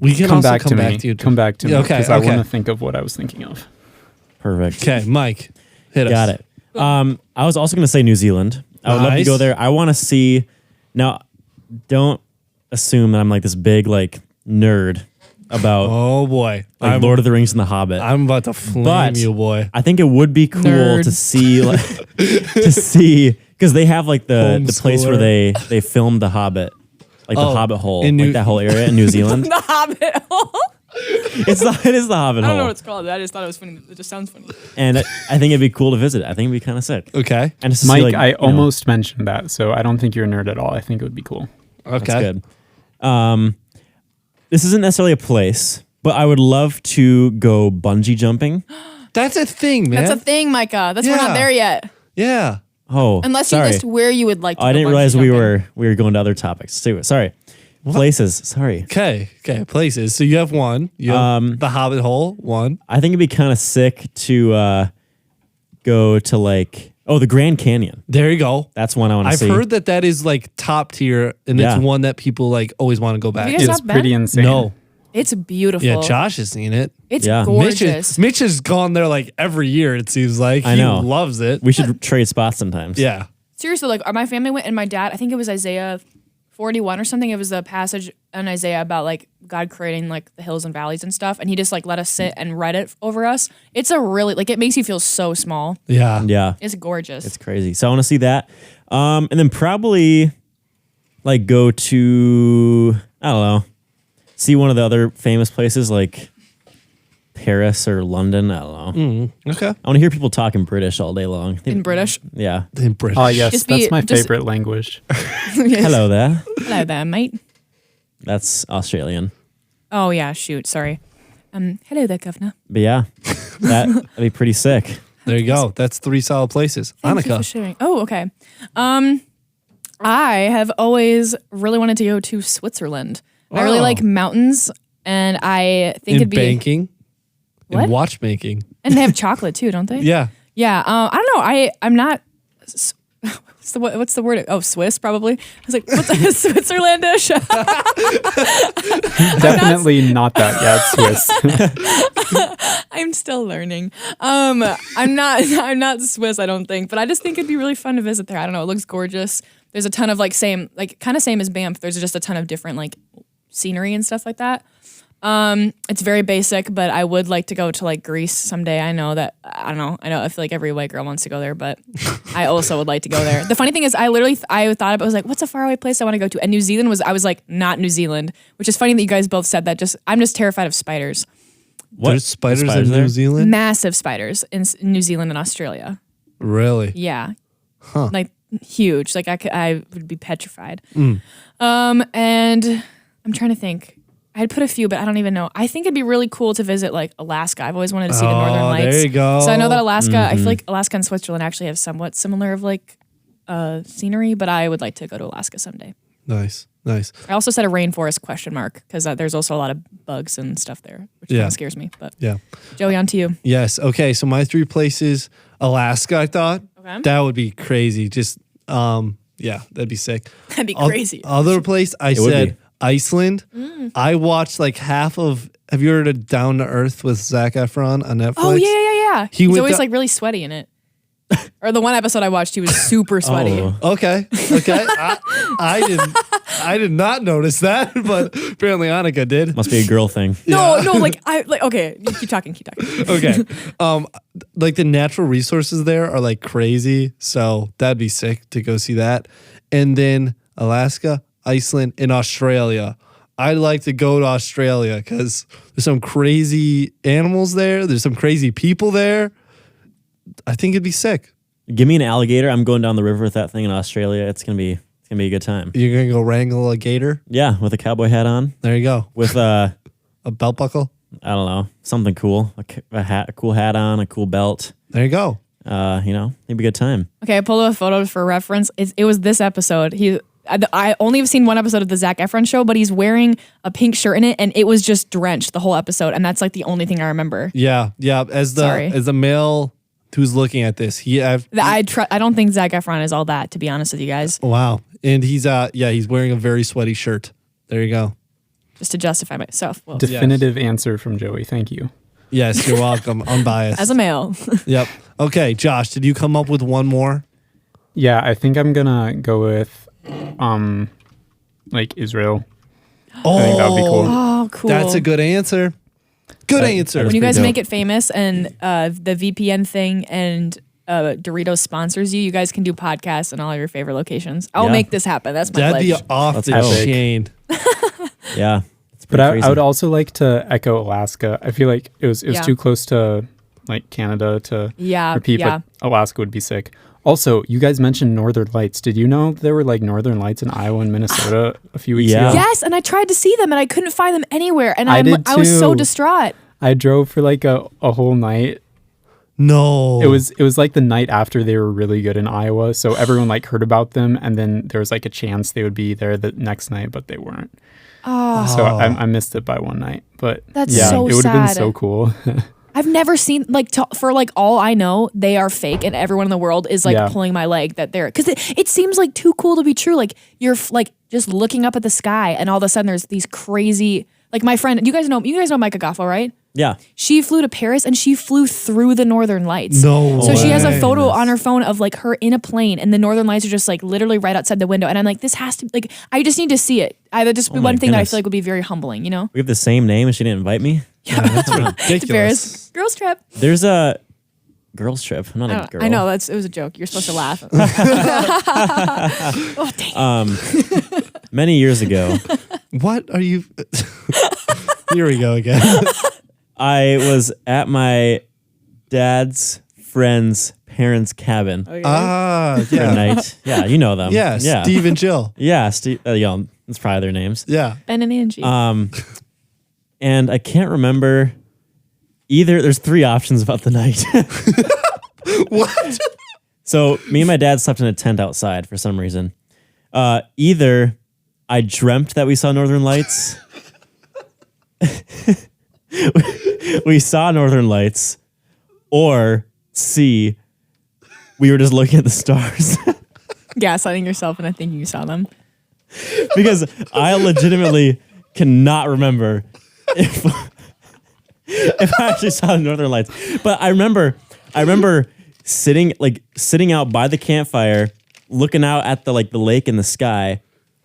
we can Come also back come to back me. to you. Come back to me Yeah, okay, because I okay. want to think of what I was thinking of. Perfect. Okay, Mike, hit us. Got it. I was also going to say New Zealand. I would love to Nice. go there. I want to see. Now, don't assume that I'm like this big like nerd about Oh boy, like Lord of the Rings and the Hobbit. I'm about to flame But- you, boy. I think it would be cool Nerd. to see like because they have like the place where they filmed the Hobbit, like the Oh, Hobbit hole, in like New- that whole area in New Zealand. The Hobbit hole. It is the Hobbit I don't know hole, what it's called. I just thought it was funny. It just sounds funny. and I think it'd be cool to visit. I think it'd be kind of sick. Okay, And just to Mike, see, like, I you know, almost mentioned that, so I don't think you're a nerd at all. I think it would be cool. That's okay. good. This isn't necessarily a place, but I would love to go bungee jumping. That's a thing, man. That's a thing, Micah. We're Yeah. not there yet. Yeah. Oh, Unless sorry. you list where you would like to Oh, go I didn't bungee realize jumping. we were going to other topics too. Sorry. Places. Sorry. Okay. Places. So you have one. You have the Hobbit hole. One. I think it'd be kind of sick to go to the Grand Canyon. There you go. That's one I want to I've see. heard that is like top tier, and Yeah. it's one that people like always want to go back. Have you guys It's not been? pretty insane. No. It's beautiful. Yeah, Josh has seen it. It's Yeah. gorgeous. Mitch has gone there like every year. It seems like I know. He loves it. We should trade spots sometimes. Yeah. Seriously, like my family went and my dad, I think it was Isaiah 41 or something, it was a passage in Isaiah about like God creating like the hills and valleys and stuff, and he just like let us sit and read it over us. It's a really like it makes you feel so small. Yeah. It's gorgeous. It's crazy. So I want to see that. And then probably like go to, I don't know, see one of the other famous places like Paris or London. I don't know. Okay. I want to hear people talking British all day long. In British. Yeah. In British. Oh, yes. Just That's my just- favorite language. Hello there. Hello there, mate. That's Australian. Oh yeah, shoot, sorry. Hello there, governor. But yeah, that'd be pretty sick. There you go. That's 3 solid places. Thank you for Anika. sharing. Oh, okay. I have always really wanted to go to Switzerland. I really Oh. like mountains, and I think In it'd be banking. What? In watchmaking. and they have chocolate too, don't they? Yeah. Yeah. I don't know. I'm not. What's the word? Oh, Swiss probably. I was like, what's Switzerlandish? Definitely not that yet, Swiss. I'm still learning. I'm not Swiss, I don't think, but I just think it'd be really fun to visit there. I don't know. It looks gorgeous. There's a ton of like kind of same as Banff. There's just a ton of different like scenery and stuff like that. It's very basic, but I would like to go to like Greece someday. I know I feel like every white girl wants to go there, but I also would like to go there. The funny thing is I thought about, I was like, what's a faraway place I want to go to? And New Zealand I was like, not New Zealand, which is funny that you guys both said that. I'm just terrified of spiders. What? There's spiders Spiders in there? New Zealand? Massive spiders in New Zealand and Australia. Really? Yeah. Huh. Like huge. Like I would be petrified. And I'm trying to think. I'd put a few, but I don't even know. I think it'd be really cool to visit like Alaska. I've always wanted to see the Northern Lights. There you go. So I know that Alaska, I feel like Alaska and Switzerland actually have somewhat similar of like scenery, but I would like to go to Alaska someday. Nice. I also said a rainforest ? Because there's also a lot of bugs and stuff there, which kind of scares me. But Yeah. Joey, on to you. Yes. Okay. So my 3 places, Alaska, I thought. Okay. That would be crazy. Just, yeah, that'd be sick. That'd be crazy. Other place, I would said be. Iceland. I watched like half of, have you heard of Down to Earth with Zac Efron on Netflix? Oh, yeah. He He's went always to- like really sweaty in it. Or the one episode I watched, he was super sweaty. Oh. Okay. I did not notice that, but apparently Anika did. Must be a girl thing. No, okay, you keep talking. Okay. Like the natural resources there are like crazy. So that'd be sick to go see that. And then Alaska, Iceland, and Australia. I'd like to go to Australia because there's some crazy animals there. There's some crazy people there. I think it'd be sick. Give me an alligator. I'm going down the river with that thing in Australia. It's gonna be a good time. You're gonna go wrangle a gator? Yeah, with a cowboy hat on. There you go. With A belt buckle? I don't know, something cool. A cool hat on, a cool belt. There you go. It'd be a good time. Okay, I pulled up a photo for reference. It was this episode. I only have seen one episode of the Zac Efron show, but he's wearing a pink shirt in it, and it was just drenched the whole episode, and that's like the only thing I remember. Yeah. As the male who's looking at this, I don't think Zac Efron is all that, to be honest with you guys. wow. And he's wearing a very sweaty shirt. There you go. Just to justify myself. Well, Definitive answer from Joey. Thank you. Yes, you're welcome. Unbiased. as a male. Yep. Okay, Josh, did you come up with one more? Yeah, I think I'm gonna go with like Israel. Oh, I think that would be cool. Oh, cool. That's a good answer. Good answer. When you guys pretty make it famous and the VPN thing and Doritos sponsors you guys can do podcasts in all of your favorite locations. I'll Yeah. make this happen. That's my That'd be pledge. off That's the epic. chain. Yeah, it's But pretty I crazy. would also like to echo Alaska. I feel like it was Yeah. too close to like Canada to repeat, yeah. but Alaska would be sick. Also, you guys mentioned Northern Lights. Did you know there were like Northern Lights in Iowa and Minnesota a few weeks Yeah. ago? Yes, and I tried to see them and I couldn't find them anywhere. And I did I was so too. distraught. I drove for like a whole night. No. It was like the night after they were really good in Iowa, so everyone like heard about them, and then there was like a chance they would be there the next night, but they weren't. Oh, So I missed it by one night, but That's yeah, so it would have been sad. so cool. I've never seen for like all I know, they are fake, and everyone in the world is like Yeah. pulling my leg that they're because it seems like too cool to be true. Like you're like just looking up at the sky, and all of a sudden there's these crazy like my friend. You guys know Micah Goffo, right? Yeah. She flew to Paris and she flew through the Northern Lights. No So she has a way. photo on her phone of like her in a plane and the Northern Lights are just like literally right outside the window. And I'm like, this has to like, I just need to see it. I would just be Oh my one thing that I goodness. feel like would be very humbling, you know? We have the same name and she didn't invite me. Yeah, that's To ridiculous. Paris. Girls trip. There's a girls trip. I'm not a girl. I know, it was a joke. You're supposed to laugh. Oh, dang. Many years ago, What are you? Here we go again. I was at my dad's friend's parents' cabin for Ah, a yeah. night. Yeah, you know them. Yeah, Yeah. Steve and Jill. Yeah, Steve. That's probably their names. Yeah. Ben and Angie. And I can't remember either. There's 3 options about the night. What? So me and my dad slept in a tent outside for some reason. Either I dreamt that we saw Northern Lights. We saw Northern Lights, or C, we were just looking at the stars. Gaslighting yourself and I think you saw them. Because I legitimately cannot remember if I actually saw the Northern Lights. But I remember sitting out by the campfire, looking out at the lake in the sky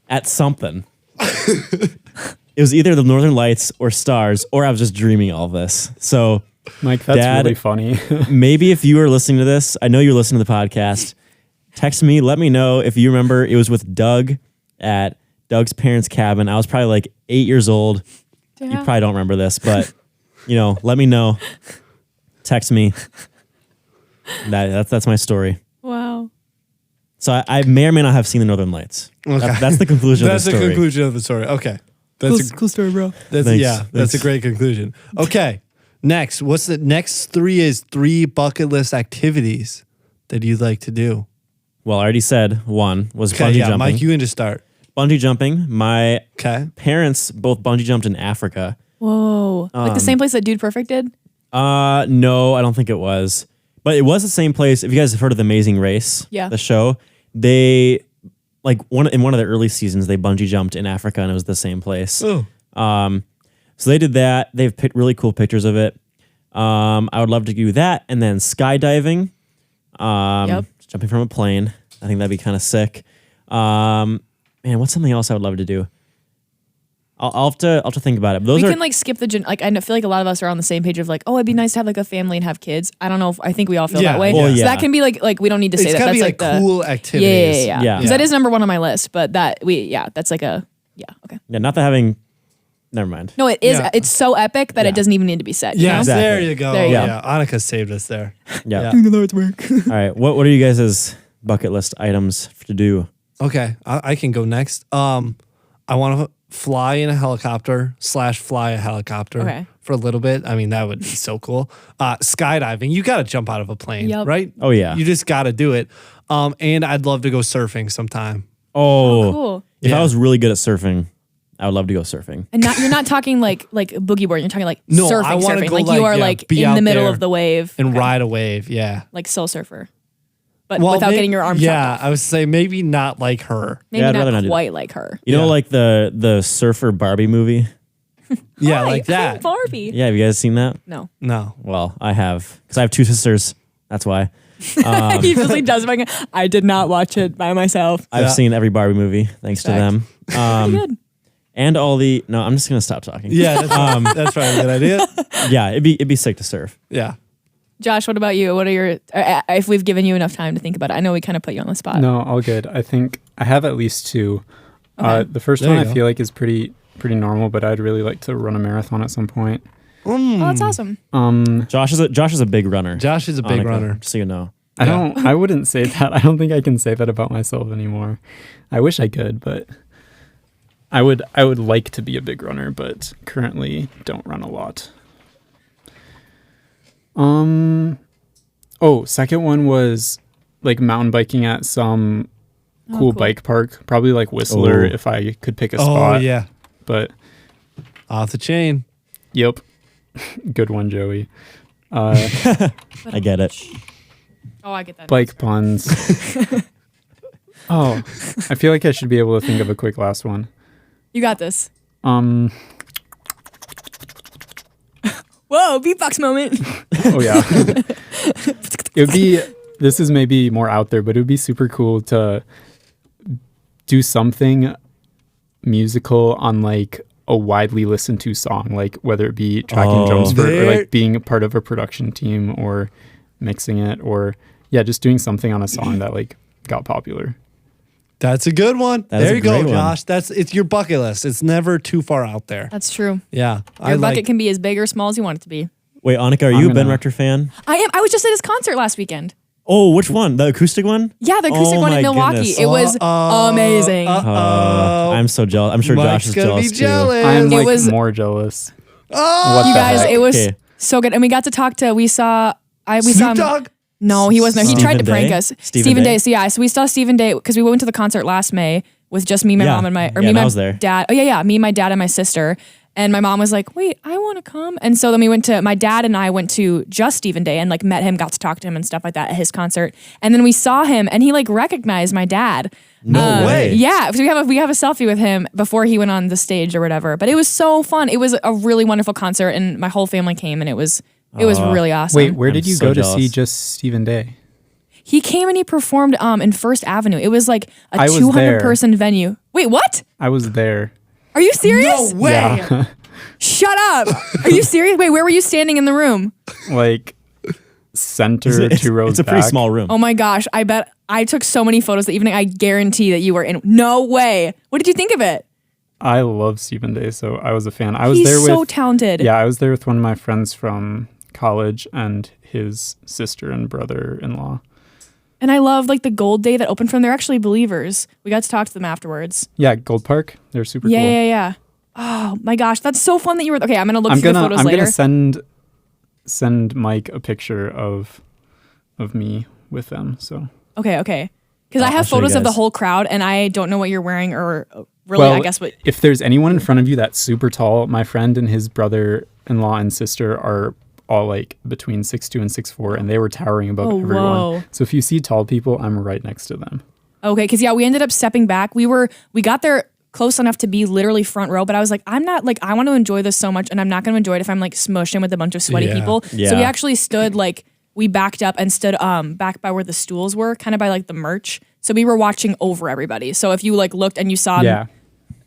at something. It was either the Northern Lights or stars, or I was just dreaming all this. So, Mike, that's Dad, really funny. maybe if you are listening to this, I know you're listening to the podcast, text me, let me know if you remember. It was with Doug at Doug's parents' cabin. I was probably like 8 years old. You probably don't remember this, but let me know. Text me. That's my story. Wow. So I may or may not have seen the Northern Lights. Okay. That's the conclusion That's of the the story. conclusion of the story. Okay. That's Cool story, bro. That's Thanks. That's Thanks. a great conclusion. Okay. Next, what's the next 3 is 3 bucket list activities that you'd like to do. Well, I already said one was Okay, bungee yeah, jumping. Mike, you can just start. Bungee jumping. My Okay. parents both bungee jumped in Africa. Whoa. Like the same place that Dude Perfect did? No, I don't think it was. But it was the same place. If you guys have heard of The Amazing Race, Yeah. the show, they in one of the early seasons they bungee jumped in Africa and it was the same place. Oh. So they did that. They've picked really cool pictures of it. I would love to do that, and then skydiving. Yep. Jumping from a plane. I think that'd be kind of sick. Man, what's something else I would love to do? I'll have to think about it. But those We are can like skip the I feel like a lot of us are on the same page of like, oh, it'd be nice to have like a family and have kids. I don't know if I think we all feel Yeah, that way. well, So yeah. that can be like we don't need to say It's that. gotta That's be like like the cool activities. Yeah. Yeah. Because that is number 1 on my list. But that's like a okay. yeah, not that having. Never mind. No, it is. Yeah. It's so epic that Yeah. it doesn't even need to be said. Yeah, You know? Exactly. there you go. There you go. Yeah, Anika saved us there. Yeah. Yeah. Doing the Lord's work. All right. What are you guys' bucket list items to do? Okay, I can go next. I want to fly in a helicopter / fly a helicopter Okay. for a little bit. I mean, that would be so cool. Skydiving, you got to jump out of a plane, Yep. right? Oh, yeah. You just got to do it. And I'd love to go surfing sometime. Oh, Cool. If Yeah. I was really good at surfing, I would love to go surfing. And you're not talking like boogie board. You're talking like No, I surfing. wanna Surfing. go, Like you are yeah, like be in out the middle there of the wave And Okay. ride a wave, yeah. like Soul Surfer, but Well, without may- getting your arm Yeah, chopped off. I would say maybe not like her. Maybe Yeah, I'd rather not not do that. quite like her. You know, Yeah. like the surfer Barbie movie? Yeah, Hi, like that. I'm Barbie. Yeah, have you guys seen that? No. No. Well, I have. Because I have 2 sisters. That's why. He really does. I did not watch it by myself. I've Yeah. seen every Barbie movie, thanks to them. Pretty good. And all the... No, I'm just going to stop talking. Yeah, that's probably a good idea. Yeah, it'd be sick to surf. Yeah. Josh, what about you? What are your? If we've given you enough time to think about it, I know we kind of put you on the spot. No, all good. I think I have at least 2. Okay. The first There one you I go. feel like is pretty normal, but I'd really like to run a marathon at some point. Oh, that's awesome. Josh is a big runner. Josh is a big Anika, runner. Just so you know. I wouldn't say that. I don't think I can say that about myself anymore. I wish I could, but I would like to be a big runner, but currently don't run a lot. Second one was like mountain biking at some cool bike park, probably like Whistler Oh. if I could pick a spot. Oh, yeah. But Off the chain. yep. Good one, Joey. I get it. Oh, I get that. Bike puns. Oh, I feel like I should be able to think of a quick last one. You got this. Whoa, beatbox moment. Oh yeah. It would be, this is maybe more out there, but it would be super cool to do something musical on like a widely listened to song, like whether it be tracking drums for or like being a part of a production team or mixing it, or just doing something on a song that like got popular. That's a good one. There you go, Josh. It's your bucket list. It's never too far out there. That's true. Yeah. Your bucket can be as big or small as you want it to be. Wait, Anika, are you a Ben Rector fan? I am. I was just at his concert last weekend. Oh, which one? The acoustic one? Yeah, the acoustic one in Milwaukee. Goodness. It was amazing. I'm so jealous. I'm sure Mike's Josh is jealous too. I'm like more jealous. Oh, you guys, it was so good. And we got to talk to, we saw him. Dogg? No, he wasn't there. He tried to prank us. Stephen Day. So so we saw Stephen Day because we went to the concert last May with just me, my mom, and my dad. Oh yeah, me, my dad, and my sister. And my mom was like, "Wait, I want to come." And so then my dad and I went to just Stephen Day and like met him, got to talk to him and stuff like that at his concert. And then we saw him and he like recognized my dad. No way. Yeah, so we have a selfie with him before he went on the stage or whatever. But it was so fun. It was a really wonderful concert and my whole family came and it was really awesome. Wait, where did you go to see just Stephen Day? He came and he performed in First Avenue. It was like a 200-person venue. Wait, what? I was there. Are you serious? No way. Yeah. Shut up. Are you serious? Wait, where were you standing in the room? Like center 2 rows It's a pretty back. small room. Oh my gosh. I bet I took so many photos that evening. I guarantee that you were in. No way. What did you think of it? I love Stephen Day, so I was a fan. He's so talented. Yeah, I was there with one of my friends from college and his sister and brother-in-law. And I love like the Gold Day that opened from. They're actually Believers. We got to talk to them afterwards. Yeah, Gold Park. They're super cool. Yeah. Oh my gosh, that's so fun that you were. Okay, I'm gonna look through the photos later. I'm gonna send Mike a picture of me with them. So okay. Because I have photos of the whole crowd, and I don't know what you're wearing, or really, well, I guess what. If there's anyone in front of you that's super tall, my friend and his brother-in-law and sister are all like between 6'2" and 6'4", and they were towering above everyone. Whoa. So if you see tall people, I'm right next to them. Okay, because we ended up stepping back. We got there close enough to be literally front row, but I was like, I'm not like, I want to enjoy this so much, and I'm not going to enjoy it if I'm like smushed in with a bunch of sweaty people. Yeah. So we actually stood like, we backed up and stood back by where the stools were, kind of by like the merch. So we were watching over everybody. So if you like looked and you saw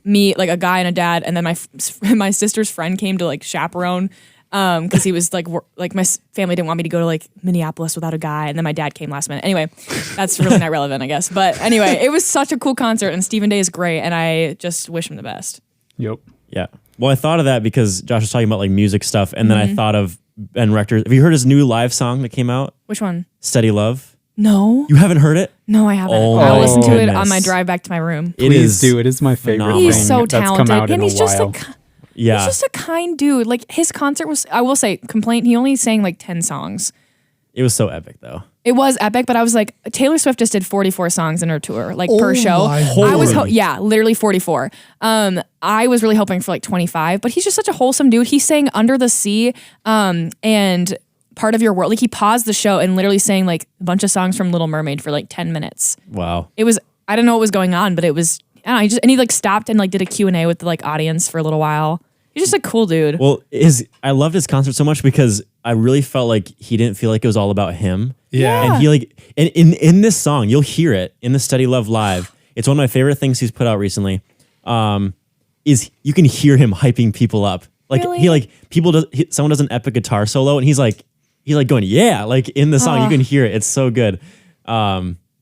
me, like a guy and a dad, and then my sister's friend came to like chaperone. Because he was like my family didn't want me to go to like Minneapolis without a guy, and then my dad came last minute. Anyway, that's really not relevant, I guess. But anyway, it was such a cool concert, and Stephen Day is great, and I just wish him the best. Yep. Yeah. Well, I thought of that because Josh was talking about like music stuff, and then I thought of Ben Rector. Have you heard his new live song that came out? Which one? Steady Love. No. You haven't heard it? No, I haven't. Oh, I'll listen to it goodness. on my drive back to my room. Please do. It is my favorite phenomenal. He's thing so that's come talented, out and in he's a just while. Yeah. He's just a kind dude. Like his concert was, I will say, complaint. He only sang like 10 songs. It was so epic though. It was epic, but I was like, Taylor Swift just did 44 songs in her tour, like per show. I was, literally 44. I was really hoping for like 25, but he's just such a wholesome dude. He sang Under the Sea and Part of Your World. Like he paused the show and literally sang like a bunch of songs from Little Mermaid for like 10 minutes. Wow. It was, I don't know what was going on, but it was, I don't know, he like stopped and like did a Q&A with the like audience for a little while. He's just a cool dude. Well, I loved his concert so much because I really felt like he didn't feel like it was all about him. Yeah. And he like, and in this song, you'll hear it in the Steady Love live. It's one of my favorite things he's put out recently. Is you can hear him hyping people up. Like really? Someone does an epic guitar solo and he's like going, yeah, like in the song, you can hear it. It's so good.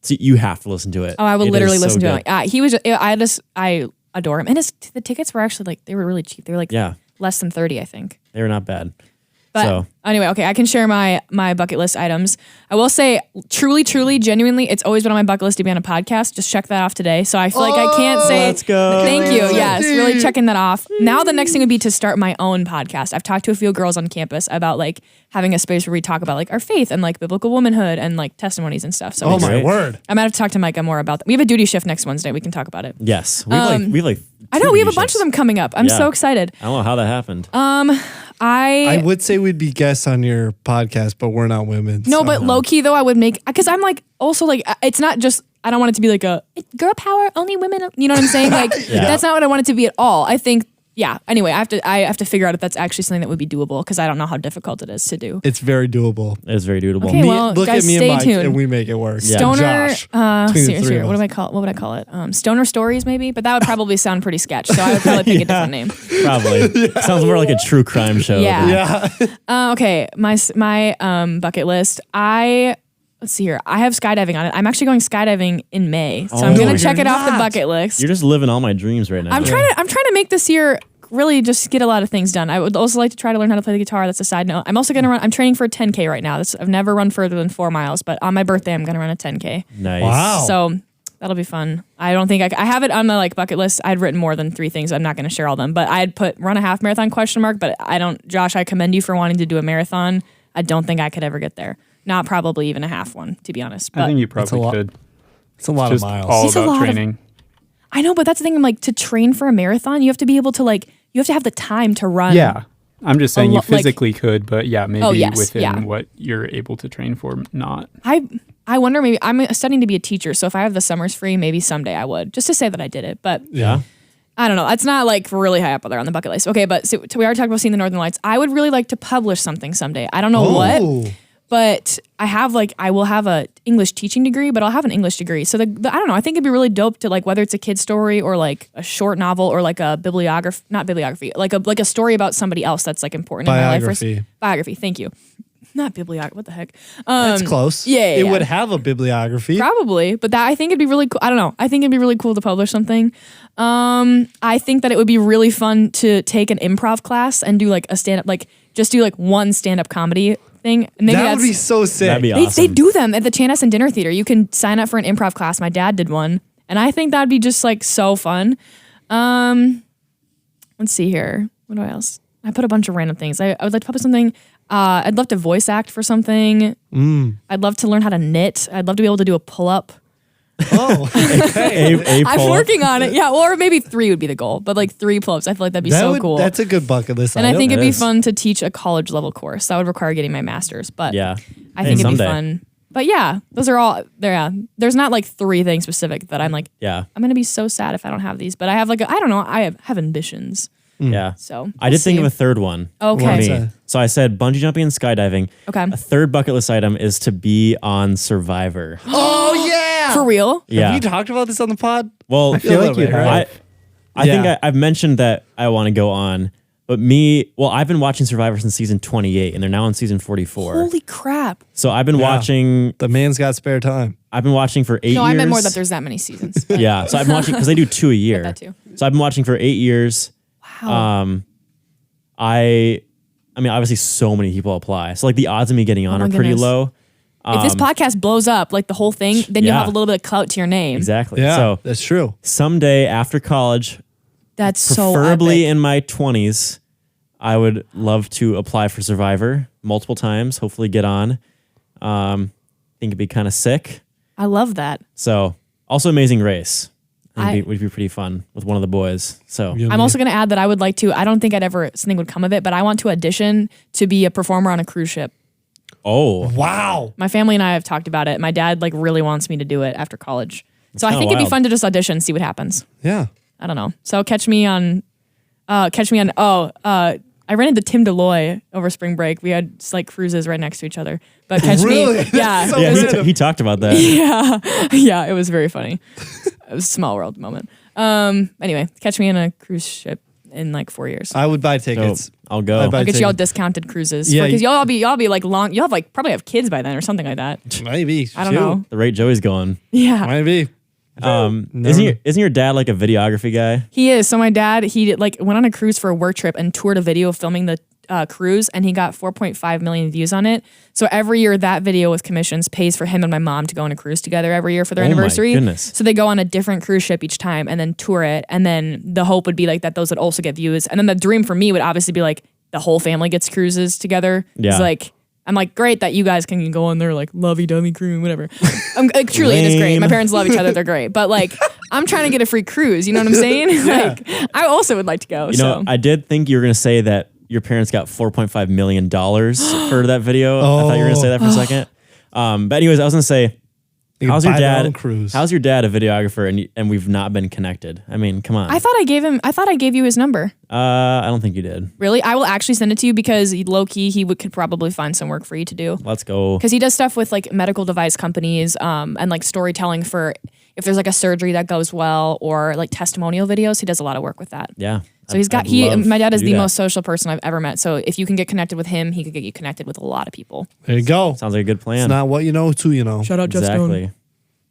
So you have to listen to it. Oh, I will literally listen to it. He was, I adore him. And the tickets were actually like, they were really cheap. They were like less than 30, I think. They were not bad. But anyway, okay, I can share my bucket list items. I will say, truly, genuinely, it's always been on my bucket list to be on a podcast. Just check that off today. So I feel like I can't say, let's go. Thank you. Yes, really checking that off. Now the next thing would be to start my own podcast. I've talked to a few girls on campus about like having a space where we talk about like our faith and like biblical womanhood and like testimonies and stuff. So oh my word. I might have to talk to Micah more about that. We have a duty shift next Wednesday. We can talk about it. Yes. We have like I know, we have a bunch of them coming up. I'm so excited. I don't know how that happened. I would say we'd be guests on your podcast, but we're not women. No, but low key though, I would make, because I'm like, also like, it's not just, I don't want it to be like a girl power, only women. You know what I'm saying? Like, that's not what I want it to be at all. I think, yeah. Anyway, I have to figure out if that's actually something that would be doable because I don't know how difficult it is to do. It's very doable. It is very doable. Okay, well, Look guys, at me stay and Mike, tuned. and we make it work. Yeah. Stoner, Josh, between the three of what us. would I call it? Stoner stories maybe, but that would probably sound pretty sketch. So I would probably pick a different name. Probably. Sounds more like a true crime show. Yeah. Yeah. Okay, my bucket list. Let's see here. I have skydiving on it. I'm actually going skydiving in May, so I'm gonna check it off the bucket list. You're just living all my dreams right now. I'm trying to make this year really just get a lot of things done. I would also like to try to learn how to play the guitar. That's a side note. I'm also gonna I'm training for a 10K right now. I've never run further than 4 miles, but on my birthday I'm gonna run a 10K. Nice. Wow. So that'll be fun. I don't think I have it on my bucket list. I'd written more than 3 things. I'm not going to share all them, but I'd put run a half marathon ? But I don't. Josh, I commend you for wanting to do a marathon. I don't think I could ever get there. Not probably even a half one, to be honest. But I think you probably could. It's a lot Just of miles. all It's a about lot of- training. I know, but that's the thing. I'm like, to train for a marathon, you have to be able to you have to have the time to run. Yeah. I'm just saying you like- physically could, but yeah, maybe yes, within yeah. what you're able to train for, not. I wonder, maybe I'm studying to be a teacher, so if I have the summers free, maybe someday I would, just to say that I did it. But Yeah. I don't know. It's not really high up there on the bucket list. Okay, but so we already talked about seeing the Northern Lights. I would really like to publish something someday. I don't know what, but I will have a English teaching degree, but I'll have an English degree. So I don't know. I think it'd be really dope to whether it's a kid's story or a short novel or a bibliography, not bibliography, like a story about somebody else that's important in my life. Biography. Thank you. Not bibliography. What the heck? That's close. Yeah, It would have a bibliography. Probably, but I think it'd be really cool. I don't know. I think it'd be really cool to publish something. I think that it would be really fun to take an improv class and do a stand up, just do one stand up comedy thing. And maybe That would be so sick. That'd be they awesome. do them at the Chanhassen Dinner Theater. You can sign up for an improv class. My dad did one, and I think that'd be just so fun. Let's see here. What else? I put a bunch of random things. I would like to publish something. I'd love to voice act for something. I'd love to learn how to knit. I'd love to be able to do a pull up. Oh, okay. I'm working on it. Yeah, or maybe 3 would be the goal, but 3 pull-ups. I feel like that'd be cool. That's a good bucket list. And I think it'd It be is. fun to teach a college level course. That would require getting my master's, but Yeah. I think it'd be someday. fun. But yeah, those are all there. Yeah. There's not 3 things specific that I'm Yeah. I'm gonna be so sad if I don't have these. But I have I don't know. I have ambitions. Yeah. So I did think of a third one. Okay. For What's me. that? So I said bungee jumping and skydiving. Okay. A third bucket list item is to be on Survivor. Oh yeah. For real? Yeah. Have you talked about this on the pod? Well, I feel like you have. I think Yeah. I've mentioned that I want to go on, but I've been watching Survivor since season 28, and they're now on season 44. Holy crap! So I've been watching. The man's got spare time. I've been watching for 8 years. No, I mean more that there's that many seasons. But Yeah, so I've been watching because they do 2 a year. that too. So I've been watching for 8 years. Wow. I mean, obviously, so many people apply. So the odds of me getting on my are pretty goodness. low. If this podcast blows up, the whole thing, then you'll Yeah. have a little bit of clout to your name. Exactly. Yeah, So that's true. someday after college, That's so preferably epic. in my 20s, I would love to apply for Survivor multiple times. Hopefully, get on. Think it'd be kind of sick. I love that. So, also Amazing Race. Would be pretty fun with one of the boys. So, Yeah. I'm also going to add that I would like to, I don't think something would come of it, but I want to audition to be a performer on a cruise ship. Wow. My family and I have talked about it. My dad really wants me to do it after college. So I kinda think it'd be wild. fun to just audition, see what happens. Yeah. I don't know. So catch me on, I ran into Tim Deloy over spring break. We had cruises right next to each other. But catch Really? me. Yeah. So yeah, random. he talked about that. Yeah, it was very funny. It was a small world moment. Anyway, catch me in a cruise ship in 4 years. I would buy So tickets. I'll go. I'd buy I'll get you all tickets. discounted cruises. Yeah, Because y'all be long. You'll have probably have kids by then or something like that. Maybe. I don't know. The rate Joey's going. Yeah, Maybe. Isn't your dad a videography guy? he is. So my dad, he went on a cruise for a work trip and toured a video filming the cruise, and he got 4.5 million views on it. So every year that video with commissions pays for him and my mom to go on a cruise together every year for their Oh my anniversary. goodness. So they go on a different cruise ship each time and then tour it. And then the hope would be that those would also get views. And then the dream for me would obviously be the whole family gets cruises together. Yeah. It's I'm great that you guys can go on their lovey-dovey cruise, whatever. Truly, it is great. Lame. My parents love each other; they're great. But I'm trying to get a free cruise. You know what I'm saying? I also would like to go. You know, I did think you were going to say that your parents got $4.5 million for that video. I thought you were going to say that for a second. But anyways, I was going to say, How's your dad? Cruise. How's your dad a videographer and we've not been connected? I mean, come on. I thought I gave you his number. I don't think you did. Really? I will actually send it to you because low key could probably find some work for you to do. Let's go. Because he does stuff with like medical device companies and like storytelling for if there's like a surgery that goes well or like testimonial videos. He does a lot of work with that. Yeah. So my dad is the most social person I've ever met. So if you can get connected with him, he could get you connected with a lot of people. There you go. Sounds like a good plan. It's not what you know, it's who you know. Shout out Jeff Stone.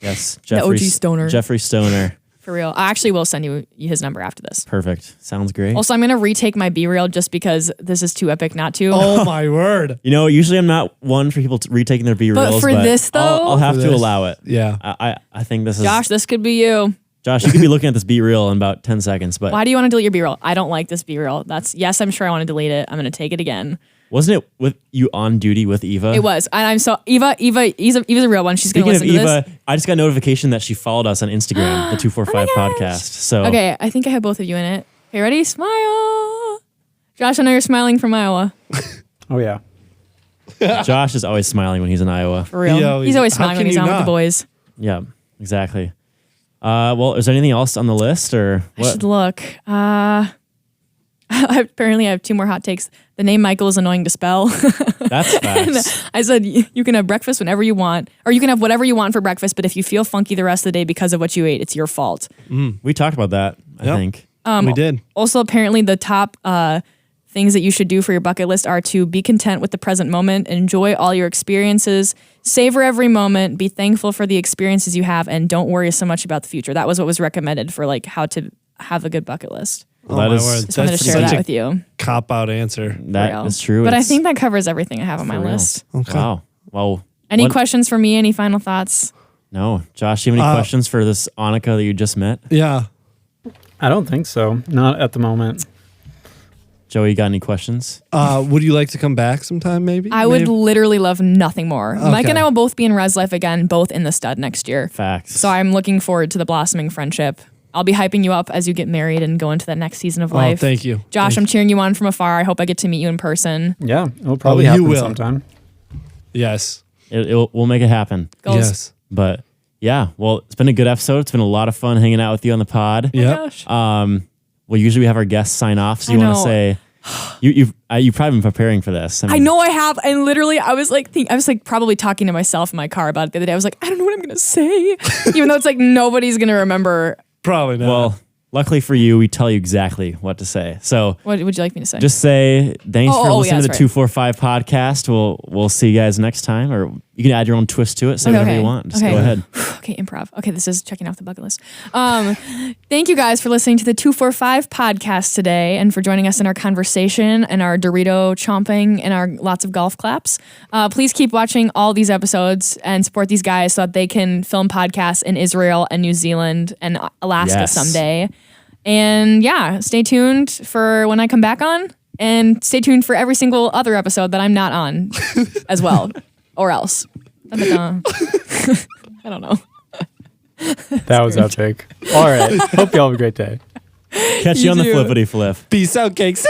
Yes. The OG Stoner. Jeffrey Stoner. For real. I actually will send you his number after this. Perfect. Sounds great. Also, I'm going to retake my B-reel just because this is too epic not to. Oh my word. You know, usually I'm not one for people retaking their B-reels. But for this though. I'll have to allow it. Yeah. I think this is. Josh, this could be you. Josh, you could be looking at this B-reel in about 10 seconds. But why do you want to delete your B-reel? I don't like this B-reel. Yes, I'm sure I want to delete it. I'm going to take it again. Wasn't it with you on duty with Eva? It was. And I'm so Eva's a real one. She's going to listen to Eva, this. I just got a notification that she followed us on Instagram, the 245 podcast. So okay, I think I have both of you in it. Okay, ready? Smile. Josh, I know you're smiling from Iowa. Oh yeah. Josh is always smiling when he's in Iowa. For real. He's always smiling when he's on with the boys. Yeah, exactly. Well, is there anything else on the list or what? I should look. Apparently, I have 2 more hot takes. The name Michael is annoying to spell. That's facts. I said you can have breakfast whenever you want, or you can have whatever you want for breakfast. But if you feel funky the rest of the day because of what you ate, it's your fault. We talked about that, I think. We did. Also, apparently, the top things that you should do for your bucket list are to be content with the present moment, enjoy all your experiences, savor every moment, be thankful for the experiences you have, and don't worry so much about the future. That was what was recommended for like how to have a good bucket list. Well, my word. Just wanted to share that with you. Cop-out answer. That is true. But I think that covers everything I have on my list. Okay. Wow. Well, any questions for me? Any final thoughts? No. Josh, do you have any questions for this Anika that you just met? Yeah. I don't think so. Not at the moment. Joey, you got any questions? Would you like to come back sometime, maybe? I would literally love nothing more. Okay. Mike and I will both be in Res Life again, both in the stud next year. Facts. So I'm looking forward to the blossoming friendship. I'll be hyping you up as you get married and go into that next season of life. Thank you. Josh, I'm cheering you on from afar. I hope I get to meet you in person. Yeah, it'll probably happen sometime. Yes. We'll make it happen. Goals. Yes. But yeah, well, it's been a good episode. It's been a lot of fun hanging out with you on the pod. Yeah. Gosh. Well, usually we have our guests sign off. So you want to say, you've probably been preparing for this. I know I have. And literally, I was like probably talking to myself in my car about it the other day. I was like, I don't know what I'm going to say. Even though it's like nobody's going to remember. Probably not. Well, luckily for you, we tell you exactly what to say. So what would you like me to say? Just say thanks for listening to the right. 245 podcast. We'll see you guys next time, or you can add your own twist to it. Say whatever you want. Just go ahead. Okay, improv. Okay, this is checking off the bucket list. Thank you guys for listening to the 245 podcast today and for joining us in our conversation and our Dorito chomping and our lots of golf claps. Please keep watching all these episodes and support these guys so that they can film podcasts in Israel and New Zealand and Alaska someday. And yeah, stay tuned for when I come back on, and stay tuned for every single other episode that I'm not on as well, or else. I don't know. That was epic. All right. Hope you all have a great day. Catch you on the flippity flip. Peace out, cakes.